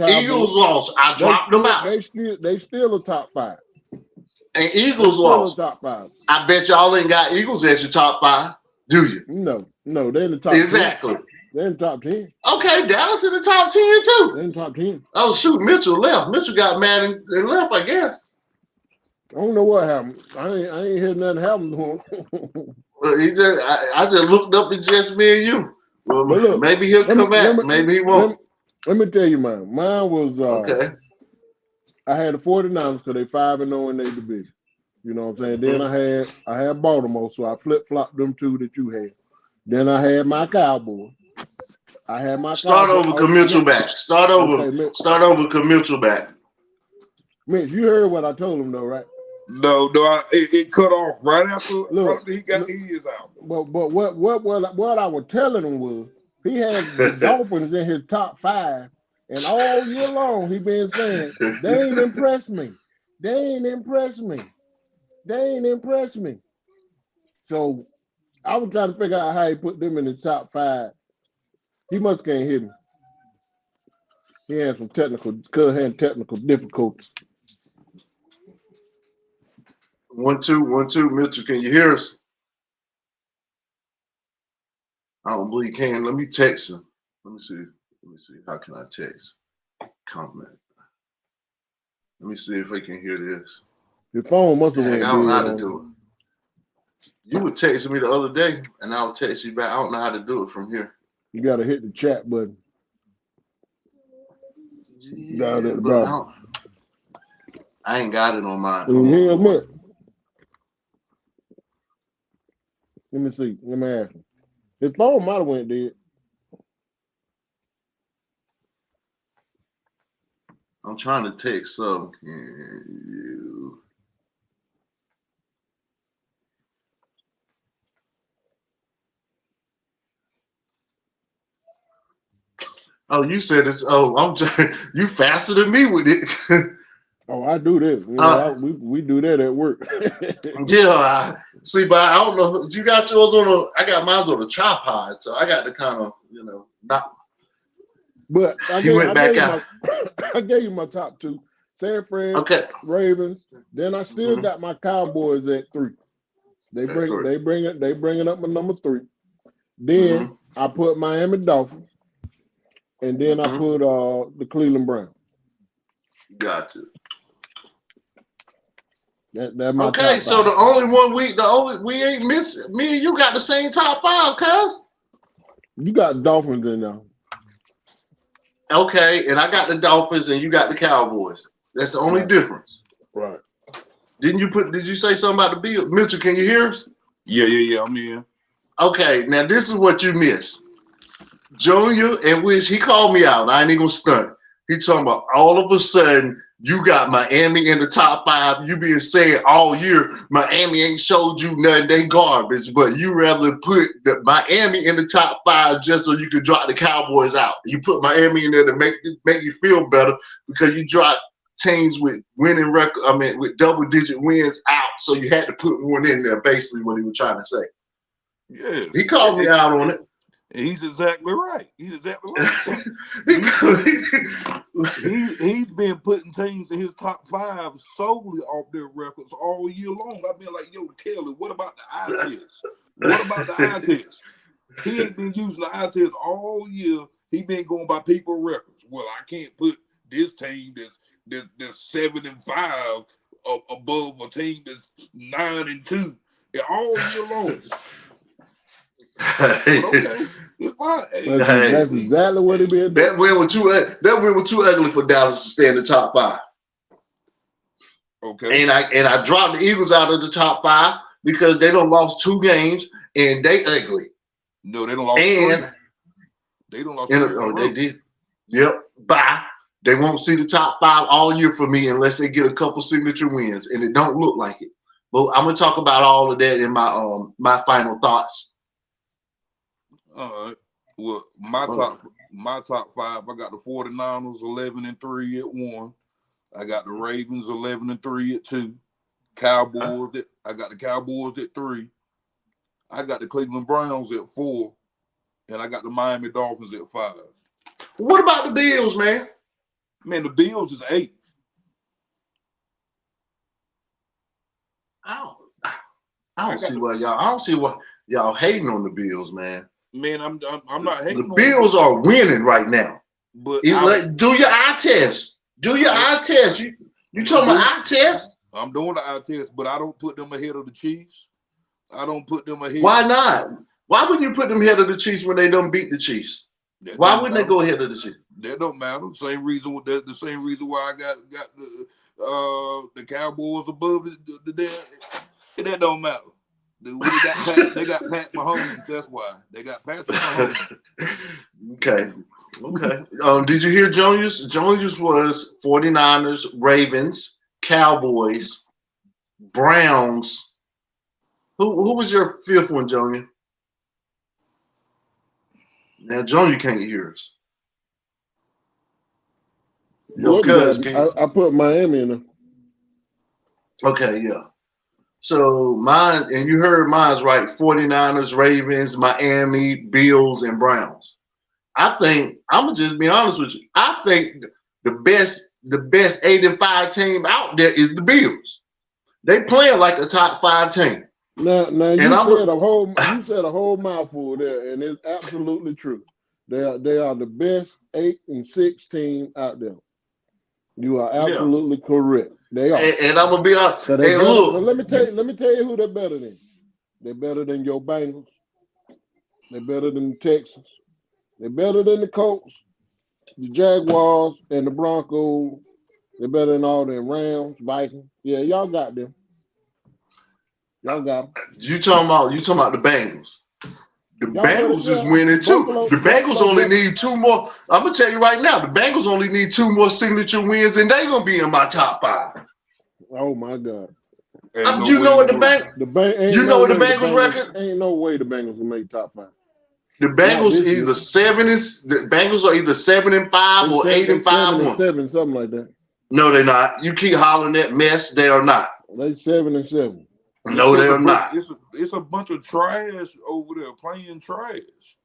Eagles lost. I dropped them out. They still a top 5. And Eagles lost. Top 5. I bet y'all ain't got Eagles as your top 5, do you? No, they're in the top 10. They're in the top 10. Okay, Dallas in the top 10 too. They're in the top 10. Oh shoot, Mitchell left. Mitchell got mad and left, I guess. I don't know what happened. I ain't heard nothing happen to him. Well, I just looked up. It's just me and you. Well, look, maybe he'll come back. Maybe he won't. Let me tell you mine. Mine was okay. I had the 49ers because they 5-0 in their division. You know what I'm saying? Then I had Baltimore, so I flip-flopped them two that you had. Then I had my Cowboys. I had my Start over, Mitchell back. Start over, Mitchell back. Mitch, you heard what I told him though, right? No, it cut off right after he got his out. But what I was telling him was he had the Dolphins in his top 5, and all year long he been saying they ain't impressed me. They ain't impressed me. They ain't impressed me. So I was trying to figure out how he put them in the top 5. He must can't hit me. He had some technical difficulties. 1 2 Mitchell, can you hear us? I don't believe you can. Let me text him. Let me see. How can I text? Comment. Let me see if he can hear this. Your phone must have went. I don't know how to do it. You were texting me the other day, and I'll text you back. I don't know how to do it from here. You got to hit the chat button. Yeah, at the bottom. I ain't got it on mine. Let me see. Let me ask him. His phone might have went dead. I'm trying to text some. Oh, you said it's. Oh, I'm. You faster than me with it. Oh, I do this. You know, we do that at work. Yeah, see, but I don't know. You got yours on a. I got mine on a tripod, so I got to kind of, not. But I gave you my top 2: San Fran, Ravens. Then I still got my Cowboys at 3. They bring it up my number 3. Then I put Miami Dolphins, and then I put the Cleveland Browns. Gotcha. That's my okay, so the only we ain't missing. Me and you got the same top 5, cuz. You got Dolphins in there. Okay, and I got the Dolphins, and you got the Cowboys. That's the only difference. Right. Did you say something about the Bills? Mitchell, can you hear us? Yeah, I'm here. Okay, now this is what you missed. Junior, and which he called me out. I ain't even gonna stunt. He talking about all of a sudden you got Miami in the top 5. You been saying all year Miami ain't showed you nothing. They garbage, but you rather put the Miami in the top 5 just so you could drop the Cowboys out. You put Miami in there to make you feel better because you dropped teams with winning record. I mean, with double-digit wins out, so you had to put one in there. Basically, what he was trying to say. Yeah, he called me out on it. He's exactly right. He's been putting teams in his top 5 solely off their records all year long. I've been like, yo, Kelly, what about the eye test? What about the eye test? He ain't been using the eye test all year. He been going by people records. Well, I can't put this team that's 7-5 above a team that's 9-2 all year long. Okay. That's exactly what he been doing. That win was too ugly for Dallas to stay in the top 5. Okay. And I dropped the Eagles out of the top 5 because they done lost 2 games and they ugly. No, they don't lost And 3. They don't lost and, 3. oh, they did. Yep. Bye. They won't see the top 5 all year for me unless they get a couple signature wins, and it don't look like it. But I'm gonna talk about all of that in my my final thoughts. All right. Well, my top 5, I got the 49ers 11-3 at 1. I got the Ravens 11-3 at 2. Cowboys I got the Cowboys at 3. I got the Cleveland Browns at 4, and I got the Miami Dolphins at 5. What about the Bills, man? Man, the Bills is 8. I don't see why y'all hating on the Bills, man. Man, I'm not hating. The Bills are winning right now. But do your eye test. Do your eye test. You talking about eye test? I'm doing the eye test, but I don't put them ahead of the Chiefs. I don't put them ahead. Why not? Why wouldn't you put them ahead of the Chiefs when they don't beat the Chiefs? Why wouldn't they go ahead of the Chiefs? That don't matter. Same reason. The same reason why I got the Cowboys above the that don't matter. They got Pat Mahomes. That's why they got Patrick Mahomes. Okay. Did you hear Jonas? Jonas was 49ers, Ravens, Cowboys, Browns. Who was your 5th one, Jonas? Now, Jonas can't hear us. I put Miami in there. Okay, yeah. So mine, and you heard mine's right, 49ers, Ravens, Miami, Bills, and Browns. I think, I'm going to just be honest with you, I think the best 8-5 team out there is the Bills. They playing like a top 5 team. Now you said a whole mouthful there, and it's absolutely true. They are the best 8-6 team out there. You are absolutely correct. They are. And I'm gonna be honest. So let me tell you who they're better than. They're better than your Bengals. They're better than the Texans. They're better than the Colts, the Jaguars, and the Broncos. They're better than all them Rams, Vikings. Yeah, y'all got them. Y'all got them. You talking about the Bengals? The Bengals is winning too. The Bengals only need 2 more. I'm gonna tell you right now, the Bengals only need 2 more signature wins, and they're gonna be in my top 5. Oh my God! You know what the Bengals record? Ain't no way the Bengals will make top 5. The Bengals are either 7-5 or 8-5. 7, something like that. No, they're not. You keep hollering that mess. They are not. They 7-7. No, they're not. It's a bunch of trash over there playing trash.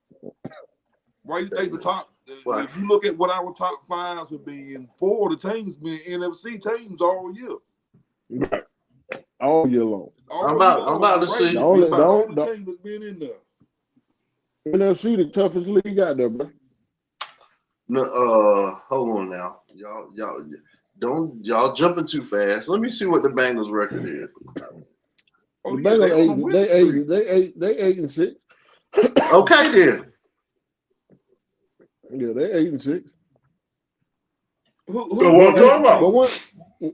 Why you think the top? If you look at what our top 5s have been, 4 of the teams been NFC teams all year. Right. All year long. I'm about to see. The only team that's been in there. NFC the toughest league out there, bro. No, hold on now, y'all jumping too fast. Let me see what the Bengals record is. The Bengals they 8-6. Okay then. Yeah, they 8-6. But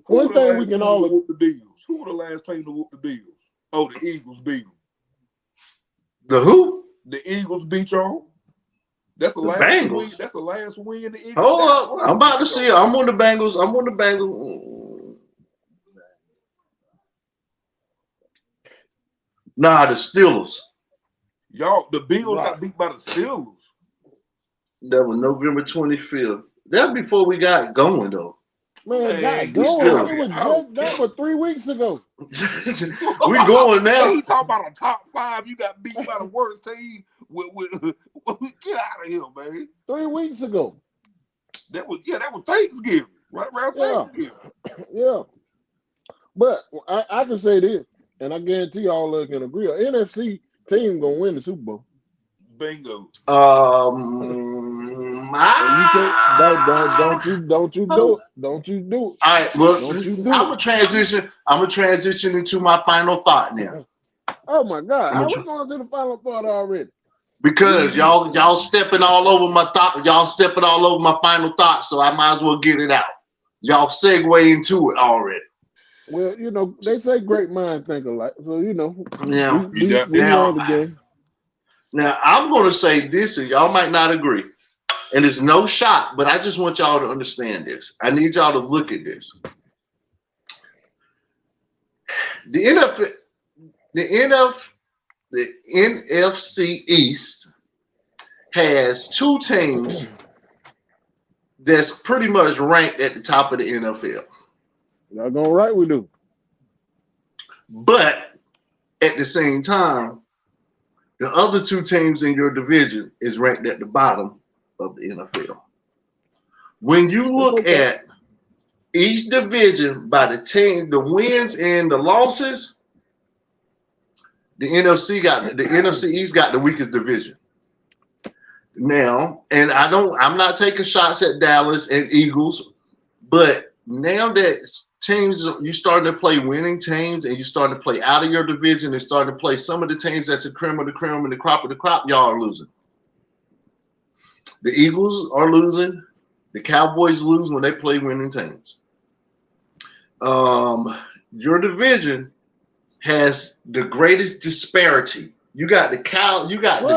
one thing we can all whoop the Bills. Who were the last team to whoop the Bills? Oh, the Eagles beat them. The who? The Eagles beat y'all. That's the last Bengals. win. That's the last win the Eagles. Hold up. I'm about to see it. I'm on the Bengals. Nah, the Steelers. Y'all, the Bills got beat by the Steelers. That was November 25th. That before we got going though. Man, got going. That was 3 weeks ago. We going now. You talking about a top 5? You got beat by the worst team. Get out of here, man. 3 weeks ago. That was Thanksgiving. Right around Thanksgiving. Yeah. But I can say this, and I guarantee y'all can agree. An NFC team gonna win the Super Bowl. Bingo. Don't you do it. All right, well, I'm gonna transition into my final thought now. Oh my God, I was going to the final thought already. Because y'all stepping all over my thought, y'all stepping all over my final thought, so I might as well get it out. Y'all segue into it already. Well, you know, they say great minds think alike. So, you know, Now, we now, learned again. now, I'm going to say this, and y'all might not agree. And it's no shot, but I just want y'all to understand this. I need y'all to look at this. The NFC East has two teams that's pretty much ranked at the top of the NFL. Y'all going right, we do. But at the same time, the other two teams in your division is ranked at the bottom of the NFL. When you look at each division by the team, the wins and the losses, the NFC East got the weakest division. Now, and I'm not taking shots at Dallas and Eagles, but now that teams, you starting to play winning teams and you starting to play out of your division and starting to play some of the teams that's the cream of the cream and the crop of the crop, y'all are losing. The Eagles are losing. The Cowboys lose when they play winning teams. Your division has the greatest disparity. You got the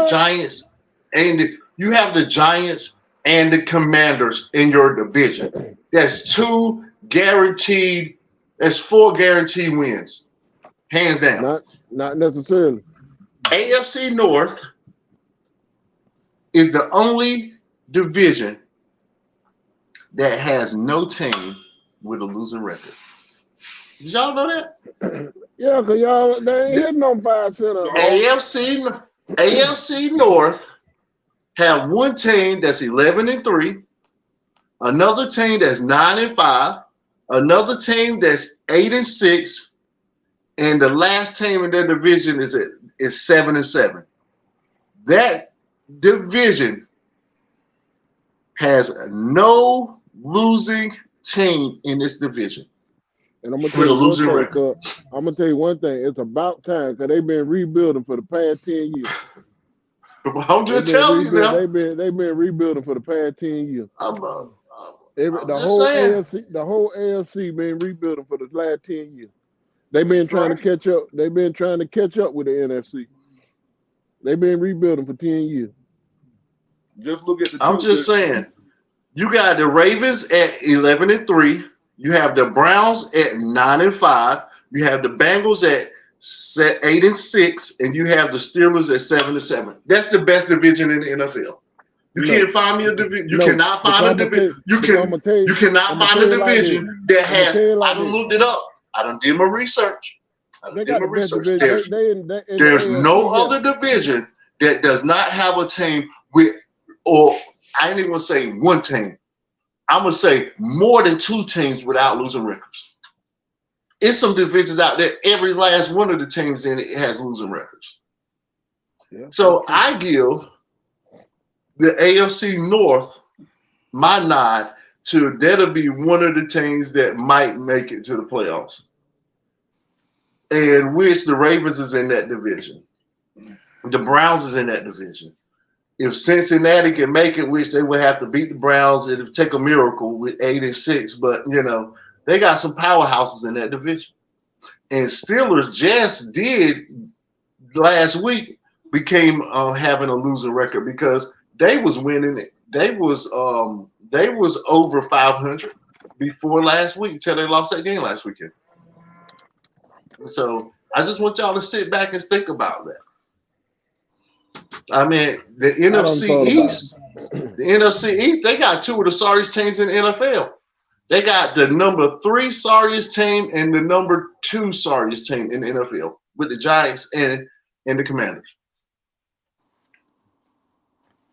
Giants, and you have the Giants and the Commanders in your division. That's four guaranteed wins, hands down. Not necessarily. AFC North is the only division that has no team with a losing record. Did y'all know that? Yeah, because y'all, they ain't hitting on 5 center. AFC North have one team that's 11-3, another team that's 9-5, another team that's 8-6, and the last team in their division is 7-7. That division has no losing team in this division. And I'm gonna tell you one thing. It's about time because they've been rebuilding for the past 10 years. I'm just telling you now. They've been rebuilding for the past 10 years. The whole AFC been rebuilding for the last 10 years. They've been trying to catch up. They've been trying to catch up with the NFC. They've been rebuilding for 10 years. Just look at the. I'm just saying. You got the Ravens at 11-3. You have the Browns at 9-5. You have the Bengals at 8-6, and you have the Steelers at 7-7. That's the best division in the NFL. You can't find me a division. You cannot find a division. You cannot find a division that has. I done looked it up. I done did my research. There's no other division that does not have a team with, or I ain't even gonna say one team. I'm gonna say more than two teams without losing records. It's some divisions out there. Every last one of the teams in it has losing records. Yeah. So I give the AFC North my nod to that'll be one of the teams that might make it to the playoffs. And which the Ravens is in that division. The Browns is in that division. If Cincinnati can make it, which they would have to beat the Browns, it would take a miracle with 8-6. But, you know, they got some powerhouses in that division. And Steelers just did last week became having a losing record because they was winning it. They was over 500 before last week until they lost that game last weekend. So I just want y'all to sit back and think about that. I mean, the NFC East, they got two of the sorriest teams in the NFL. They got the number 3 sorriest team and the number 2 sorriest team in the NFL with the Giants and the Commanders.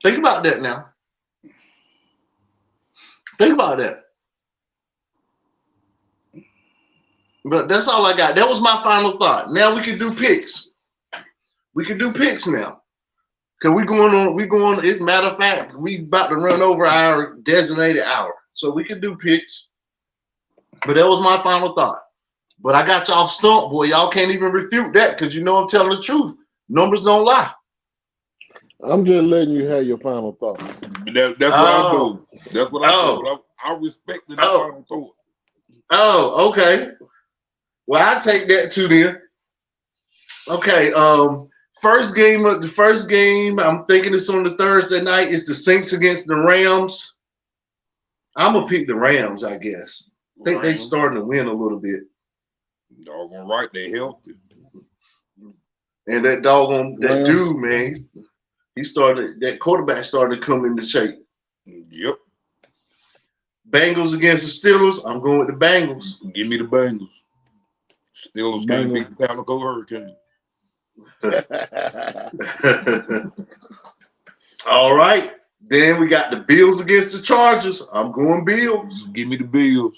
Think about that now. Think about that. But that's all I got. That was my final thought. Now we can do picks. We can do picks now. Because we going, as a matter of fact, we about to run over our designated hour. So we can do picks. But that was my final thought. But I got y'all stumped, boy. Y'all can't even refute that because you know I'm telling the truth. Numbers don't lie. I'm just letting you have your final thought. That's what I do. That's what I do. I respect the final thought. Oh, okay. Well, I take that too then. Okay. First game of the first game. I'm thinking it's on the Thursday night. It's the Saints against the Rams. I'm gonna pick the Rams, I guess. I think they starting to win a little bit. Doggone right, they healthy. And that dude, man, that quarterback started to come into shape. Yep. Bengals against the Steelers. I'm going with the Bengals. Give me the Bengals. Steelers can't beat the Calico Hurricane. All right. Then we got the Bills against the Chargers. I'm going Bills. Give me the Bills.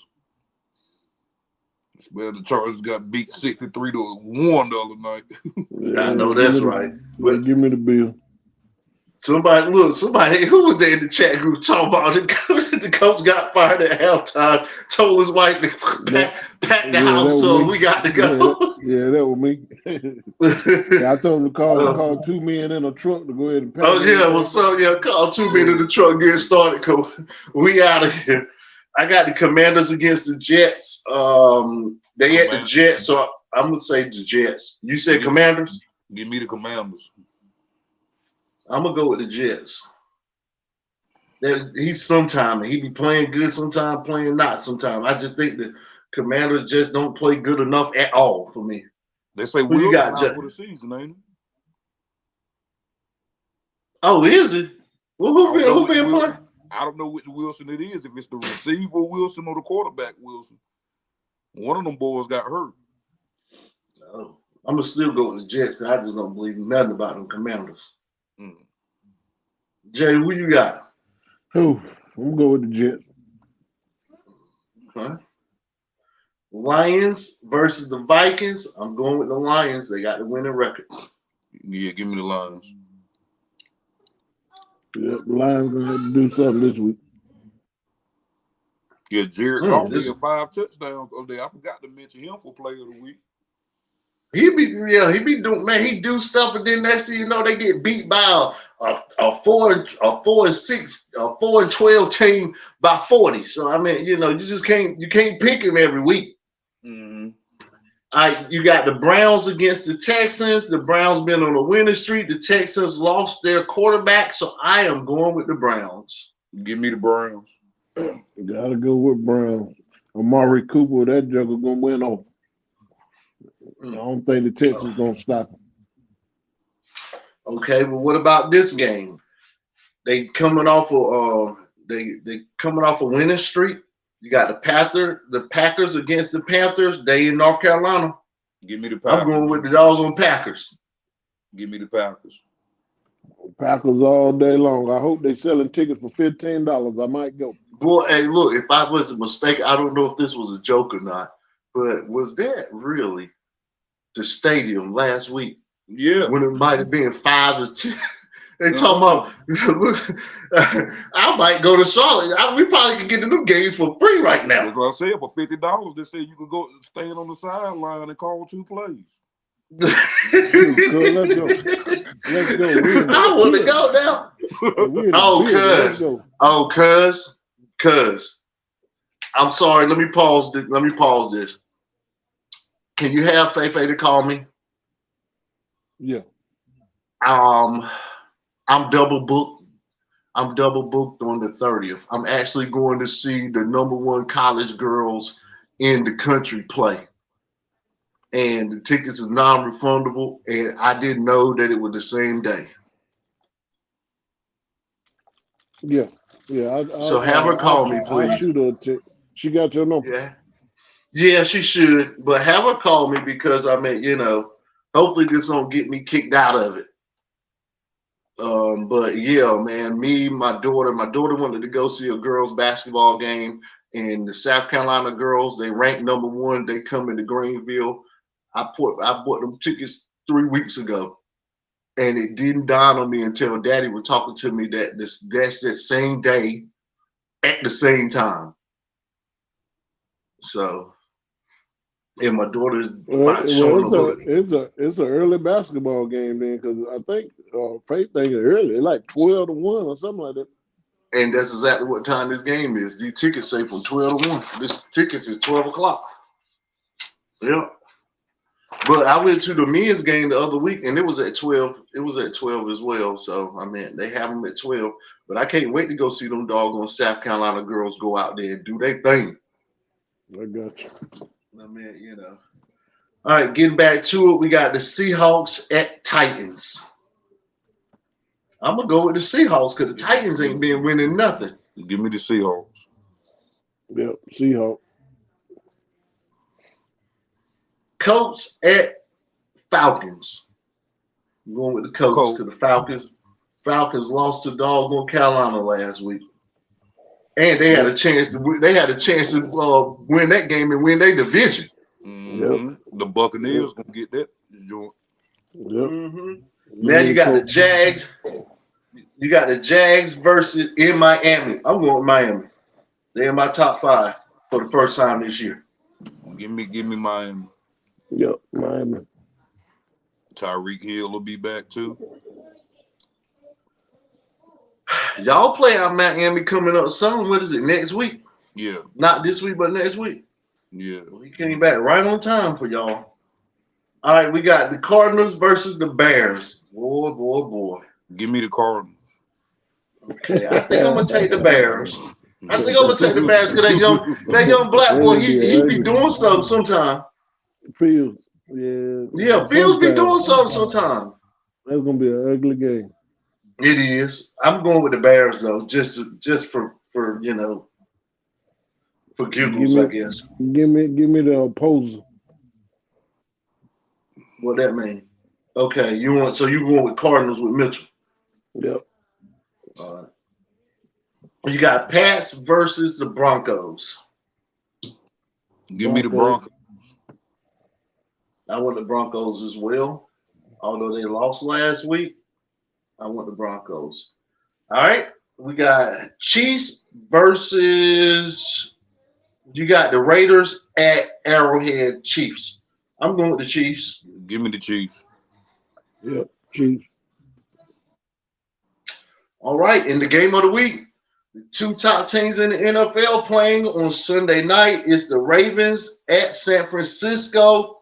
Well, the Chargers got beat 63-1 the other night. I know that's right. But give me the Bills. Somebody who was there in the chat group talking about the coach got fired at halftime, told his wife to pack the house so we got to go. Yeah, that was me. I told him to call 2 men in a truck to go ahead and pack. Oh yeah, what's up? Yeah, call 2 men in the truck, get started, coach. We out of here. I got the Commanders against the Jets. They at the Jets, so I'm gonna say the Jets. You said Commanders? Give me the Commanders. I'm gonna go with the Jets. He's sometime he be playing good, sometime playing not. Sometime I just think the Commanders just don't play good enough at all for me. They say Will got out for the season, ain't it? Oh, is it? Well, who been playing? I don't know which Wilson it is. If it's the receiver Wilson or the quarterback Wilson, one of them boys got hurt. Oh, I'm gonna still go with the Jets because I just don't believe nothing about them Commanders. Jay, who you got? I'm gonna go with the Jets. Okay. Lions versus the Vikings. I'm going with the Lions. They got the winning record. Yeah, give me the Lions. Yeah, the Lions gonna have to do something this week. Yeah, Jared Goff had 5 touchdowns over there. I forgot to mention him for Player of the Week. He be doing, man. He do stuff, and then next thing you know, they get beat by a 4-12 team by 40. So I mean, you just can't pick him every week. Mm-hmm. You got the Browns against the Texans. The Browns been on a winning streak. The Texans lost their quarterback, so I am going with the Browns. Give me the Browns. Gotta go with Browns. Amari Cooper, that joker gonna win off. I don't think the Texans gonna stop him. Okay, but what about this game? They coming off a winning streak. You got the Packers against the Panthers. They in North Carolina. Give me the Packers. I'm going with the doggone Packers. Give me the Packers. Packers all day long. I hope they selling tickets for $15. I might go. Boy, hey, look, if I was mistaken, I don't know if this was a joke or not, but was that really the stadium last week? Yeah. When it might have been 5 or 10. They talking about, look, I might go to Charlotte. We probably could get the new games for free right now. That's what I said. For $50, they said you could go stand on the sideline and call 2 plays. Let's go. I want to go now. Cuz. I'm sorry. Let me pause this. Can you have Fefe to call me? Yeah. I'm double booked. I'm double booked on the 30th. I'm actually going to see the #1 college girls in the country play. And the tickets is non-refundable, and I didn't know that it was the same day. Yeah. So have her call me, please. I'll shoot her a ticket. She got your number. Yeah, she should. But have her call me because I mean, hopefully this don't get me kicked out of it. But yeah, man, my daughter wanted to go see a girls basketball game, and the South Carolina girls, they ranked #1. They come into Greenville. I bought them tickets 3 weeks ago, and it didn't dawn on me until Daddy was talking to me that that's the same day at the same time. So, and my daughter's showing up. It's an early basketball game then, because I think Faith think it's early, like 12-1 or something like that. And that's exactly what time this game is. These tickets say from 12 to 1. This tickets is 12 o'clock. Yeah. But I went to the men's game the other week, and it was at 12. It was at 12 as well. So, I mean, they have them at 12. But I can't wait to go see them doggone South Carolina girls go out there and do their thing. I got you. I mean, you know. All right, getting back to it, we got the Seahawks at Titans. I'm going to go with the Seahawks because the Titans ain't been winning nothing. Give me the Seahawks. Yep, Seahawks. Colts at Falcons. I'm going with the Colts because the Falcons lost to doggone Carolina last week. And they had a chance to win that game and win their division. Mm-hmm. Yep. The Buccaneers gonna get that joint. Yep. Mm-hmm. Now you got the Jags. You got the Jags versus in Miami. I'm going with Miami. They're in my top 5 for the first time this year. Give me Miami. Yep, Miami. Tyreek Hill will be back too. Y'all play out Miami coming up soon. What is it, next week? Yeah. Not this week, but next week. Yeah. He came back right on time for y'all. All right, we got the Cardinals versus the Bears. Boy. Give me the Cardinals. Okay, I think I'm going to take the Bears. I think I'm going to take the Bears because that young black boy, he be doing something sometime. Fields. Yeah. Yeah, Fields be doing something sometime. That's going to be an ugly game. It is. I'm going with the Bears though, just for you know, for giggles, I guess. Give me the opposer. What that mean? Okay, you going with Cardinals with Mitchell? Yep. All right. You got Pats versus the Broncos. Give me the Broncos. I want the Broncos as well, although they lost last week. I want the Broncos. All right. We got Chiefs versus you got the Raiders at Arrowhead. Chiefs. I'm going with the Chiefs. Give me the Chiefs. Yep, Chiefs. All right. In the game of the week, the 2 top teams in the NFL playing on Sunday night is the Ravens at San Francisco.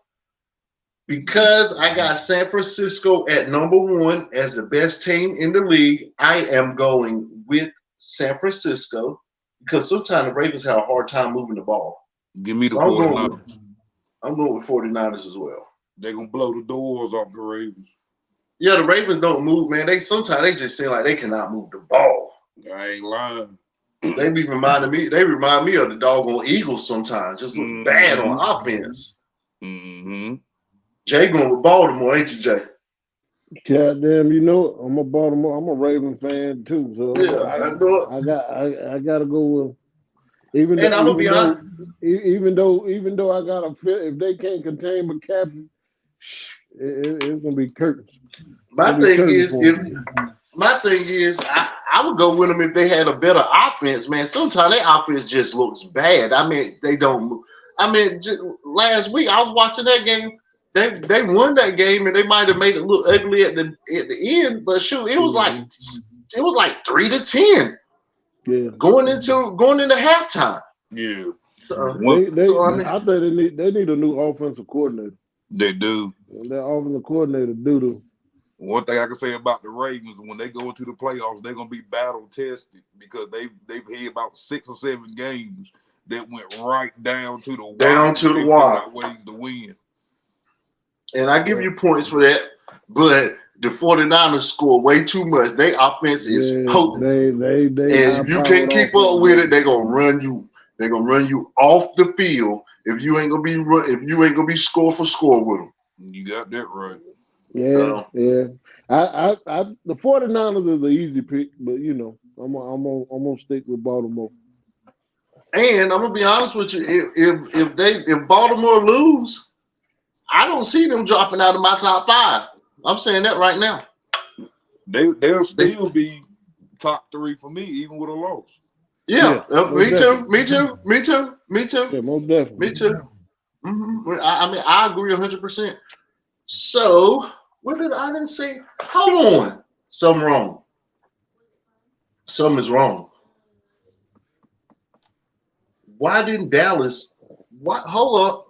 Because I got San Francisco at number 1 as the best team in the league, I am going with San Francisco because sometimes the Ravens have a hard time moving the ball. Give me the 49ers. I'm going with 49ers as well. They're going to blow the doors off the Ravens. Yeah, the Ravens don't move, man. Sometimes they just seem like they cannot move the ball. I ain't lying. They remind me of the doggone Eagles sometimes. Just look bad on offense. Mm-hmm. Jay going with Baltimore, ain't you, Jay? Goddamn, you know it. I'm a Baltimore. I'm a Raven fan too. So yeah, I gotta go with. Even though I got a feel, if they can't contain McCaffrey, it's gonna be curtains. My thing is, I would go with them if they had a better offense, man. Sometimes their offense just looks bad. I mean, they don't move. I mean, last week I was watching that game. They won that game and they might have made it look ugly at the end, but shoot, it was like 3-10. Yeah, going into halftime. Yeah, I think they need a new offensive coordinator. They do. That offensive coordinator do. One thing I can say about the Ravens, when they go into the playoffs, they're gonna be battle tested because they've had about 6 or 7 games that went right down to the wire. Down to the wire. Ways to win. And I give you points for that, but the 49ers score way too much. Their offense is potent. And if you can't keep up with it, they're gonna run you. They're gonna run you off the field if you ain't gonna be score for score with them. You got that right. Yeah. I the 49ers is the easy pick, but you know, I'm gonna stick with Baltimore. And I'm gonna be honest with you, if Baltimore lose, I don't see them dropping out of my top 5. I'm saying that right now. They'll still be top 3 for me, even with a loss. Yeah, me too. Yeah, most definitely. Me too. Mm-hmm. I mean, I agree 100%. So, I didn't say? Hold on. Something wrong. Something is wrong. Why didn't Dallas? What? Hold up.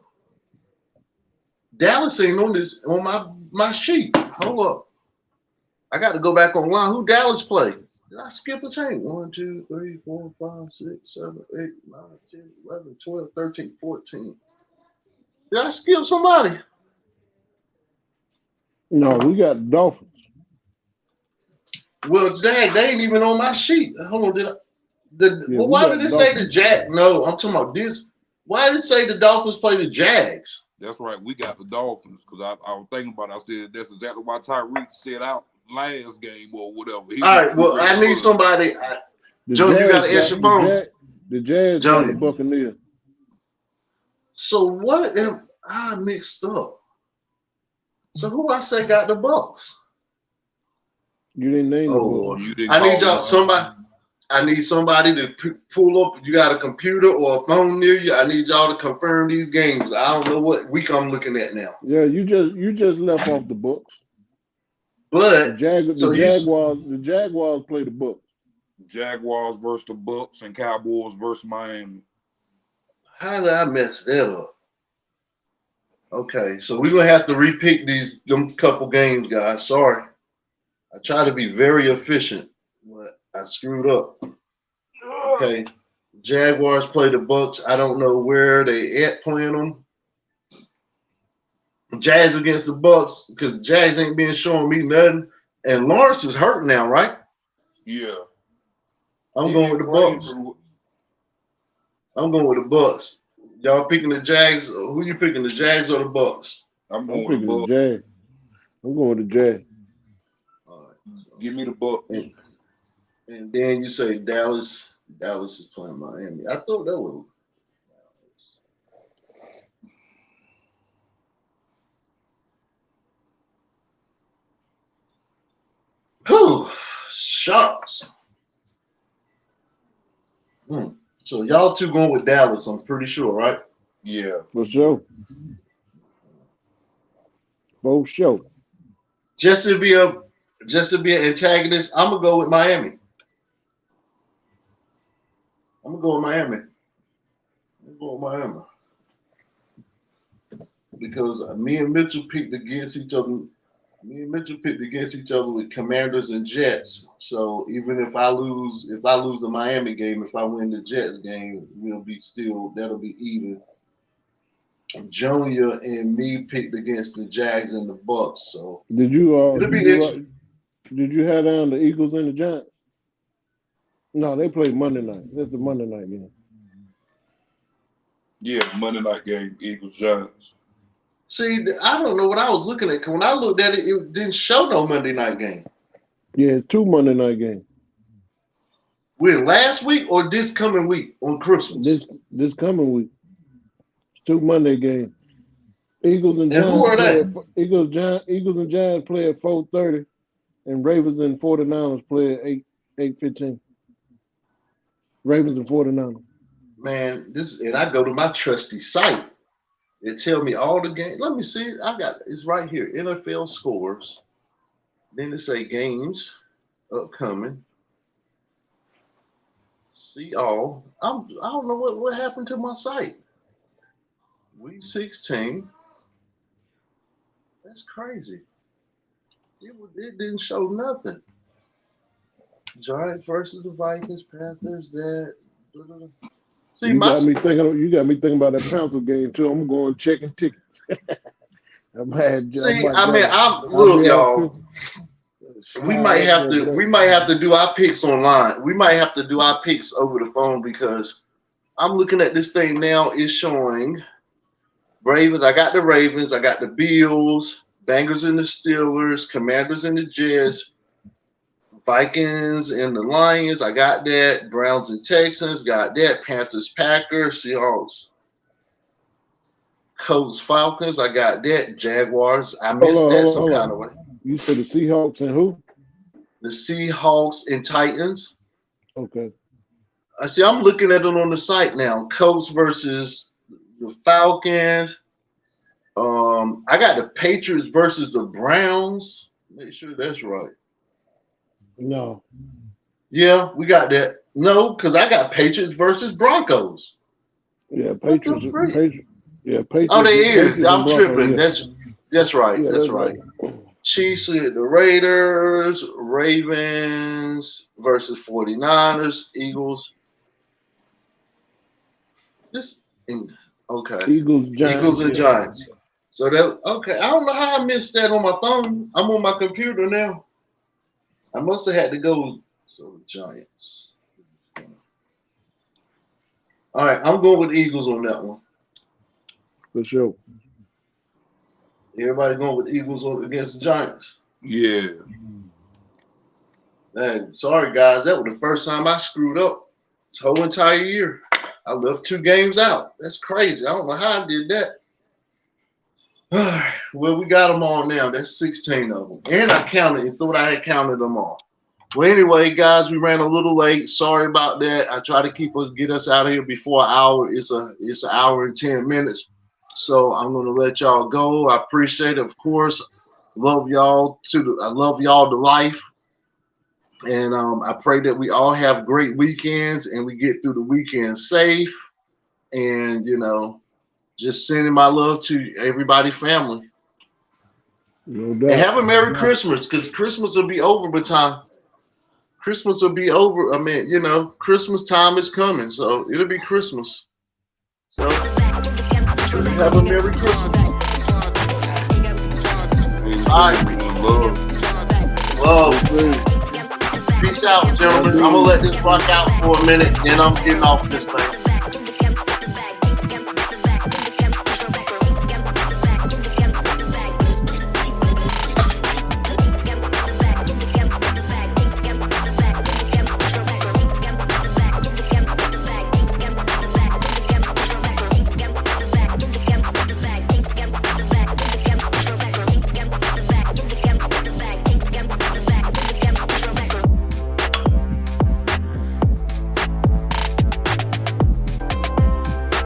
Dallas ain't on my sheet. Hold up. I got to go back online. Who Dallas play? Did I skip a team? 1, 2, 3, 4, 5, 6, 7, 8, 9, 10, 11, 12, 13, 14. Did I skip somebody? No, we got the Dolphins. Well, dang, they ain't even on my sheet. Hold on, Yeah, why did it say the Jag? No, I'm talking about this. Why did it say the Dolphins play the Jags? That's right. We got the Dolphins because I was thinking about it. I said that's exactly why Tyreek set out last game or whatever. All right, well, I need somebody. Joe, you got to answer your phone. The Jags got the Buccaneers. So what if I mixed up? So who I say got the Bucks? You didn't name the Bucks. I need y'all somebody. I need somebody to pull up. You got a computer or a phone near you. I need y'all to confirm these games. I don't know what week I'm looking at now. Yeah, you just left off the Bucks. But the Jaguars play the Bucks. Jaguars versus the Bucks and Cowboys versus Miami. How did I mess that up? Okay, so we're gonna have to repick them couple games, guys. Sorry. I try to be very efficient, but I screwed up. Okay. Jaguars play the Bucks. I don't know where they at playing them. Jags against the Bucks because Jags ain't been showing me nothing. And Lawrence is hurt now, right? Yeah. I'm going with the Bucks. I'm going with the Bucks. Y'all picking the Jags? Who you picking, the Jags or the Bucks? I'm picking the Jags. I'm going with the Jags. All right. Give me the Bucks. And then you say Dallas. Dallas is playing Miami. I thought that was. Whew, Sharks. So y'all two going with Dallas, I'm pretty sure, right? Yeah. For sure. For sure. Just to be an antagonist, I'm gonna go with Miami. Because me and Mitchell picked against each other. With Commanders and Jets. So even if I lose the Miami game, if I win the Jets game, that'll be even. Junior and me picked against the Jags and the Bucks. So did you have down the Eagles and the Giants? No, they played Monday night. That's the Monday night game. Yeah, Monday night game, Eagles Giants. See, I don't know what I was looking at. When I looked at it, it didn't show no Monday night game. Yeah, 2 Monday night games. When last week or this coming week on Christmas? This coming week. 2 Monday games. Eagles and Giants. Who are they? Eagles and Giants play at 4:30, and Ravens and 49ers play at 8:15. Ravens and 49ers. Man, and I go to my trusty site. It tell me all the games. Let me see. It's right here. NFL scores. Then it say games upcoming. See all. I don't know what happened to my site. Week 16. That's crazy. It didn't show nothing. Giants versus the Vikings, Panthers. See, you got me thinking about that Panthers game too. I'm going checking tickets. Y'all. We might have to do our picks online. We might have to do our picks over the phone because I'm looking at this thing now. It's showing Ravens. I got the Ravens. I got the Bills, Bengals and the Steelers, Commanders and the Jets, Vikings and the Lions. I got that. Browns and Texans. Got that. Panthers, Packers, Seahawks, Colts, Falcons. I got that. Jaguars. I missed that some kind of way. You said the Seahawks and who? The Seahawks and Titans. Okay. I see. I'm looking at it on the site now. Colts versus the Falcons. I got the Patriots versus the Browns. Make sure that's right. No. Yeah, we got that. No, because I got Patriots versus Broncos. Yeah, Patriots Yeah, Patriots. Oh, they is. Patriots I'm and Broncos, tripping. yeah. That's right. Yeah, That's right. Chiefs, the Raiders, Ravens versus 49ers, Eagles. Okay. Eagles, Giants. Eagles and Giants. So that okay. I don't know how I missed that on my phone. I'm on my computer now. I must have had to go. So Giants. All right, I'm going with Eagles on that one. For sure. Everybody going with Eagles against the Giants. Yeah. Man, sorry guys, that was the first time I screwed up this whole entire year. I left 2 games out. That's crazy. I don't know how I did that. Well, we got them all now. That's 16 of them. And I counted and thought I had counted them all. Well, anyway, guys, we ran a little late. Sorry about that. I try to get us out of here before an hour. It's an hour and 10 minutes. So I'm gonna let y'all go. I appreciate it, of course. Love y'all I love y'all to life. And I pray that we all have great weekends and we get through the weekend safe. And just sending my love to everybody, family. No doubt. And have a Merry Christmas, because Christmas will be over by time. Christmas will be over. I mean, Christmas time is coming, so it'll be Christmas. So have a Merry Christmas. All right. Love. Peace out, gentlemen. I'm gonna let this rock out for a minute, then I'm getting off this thing.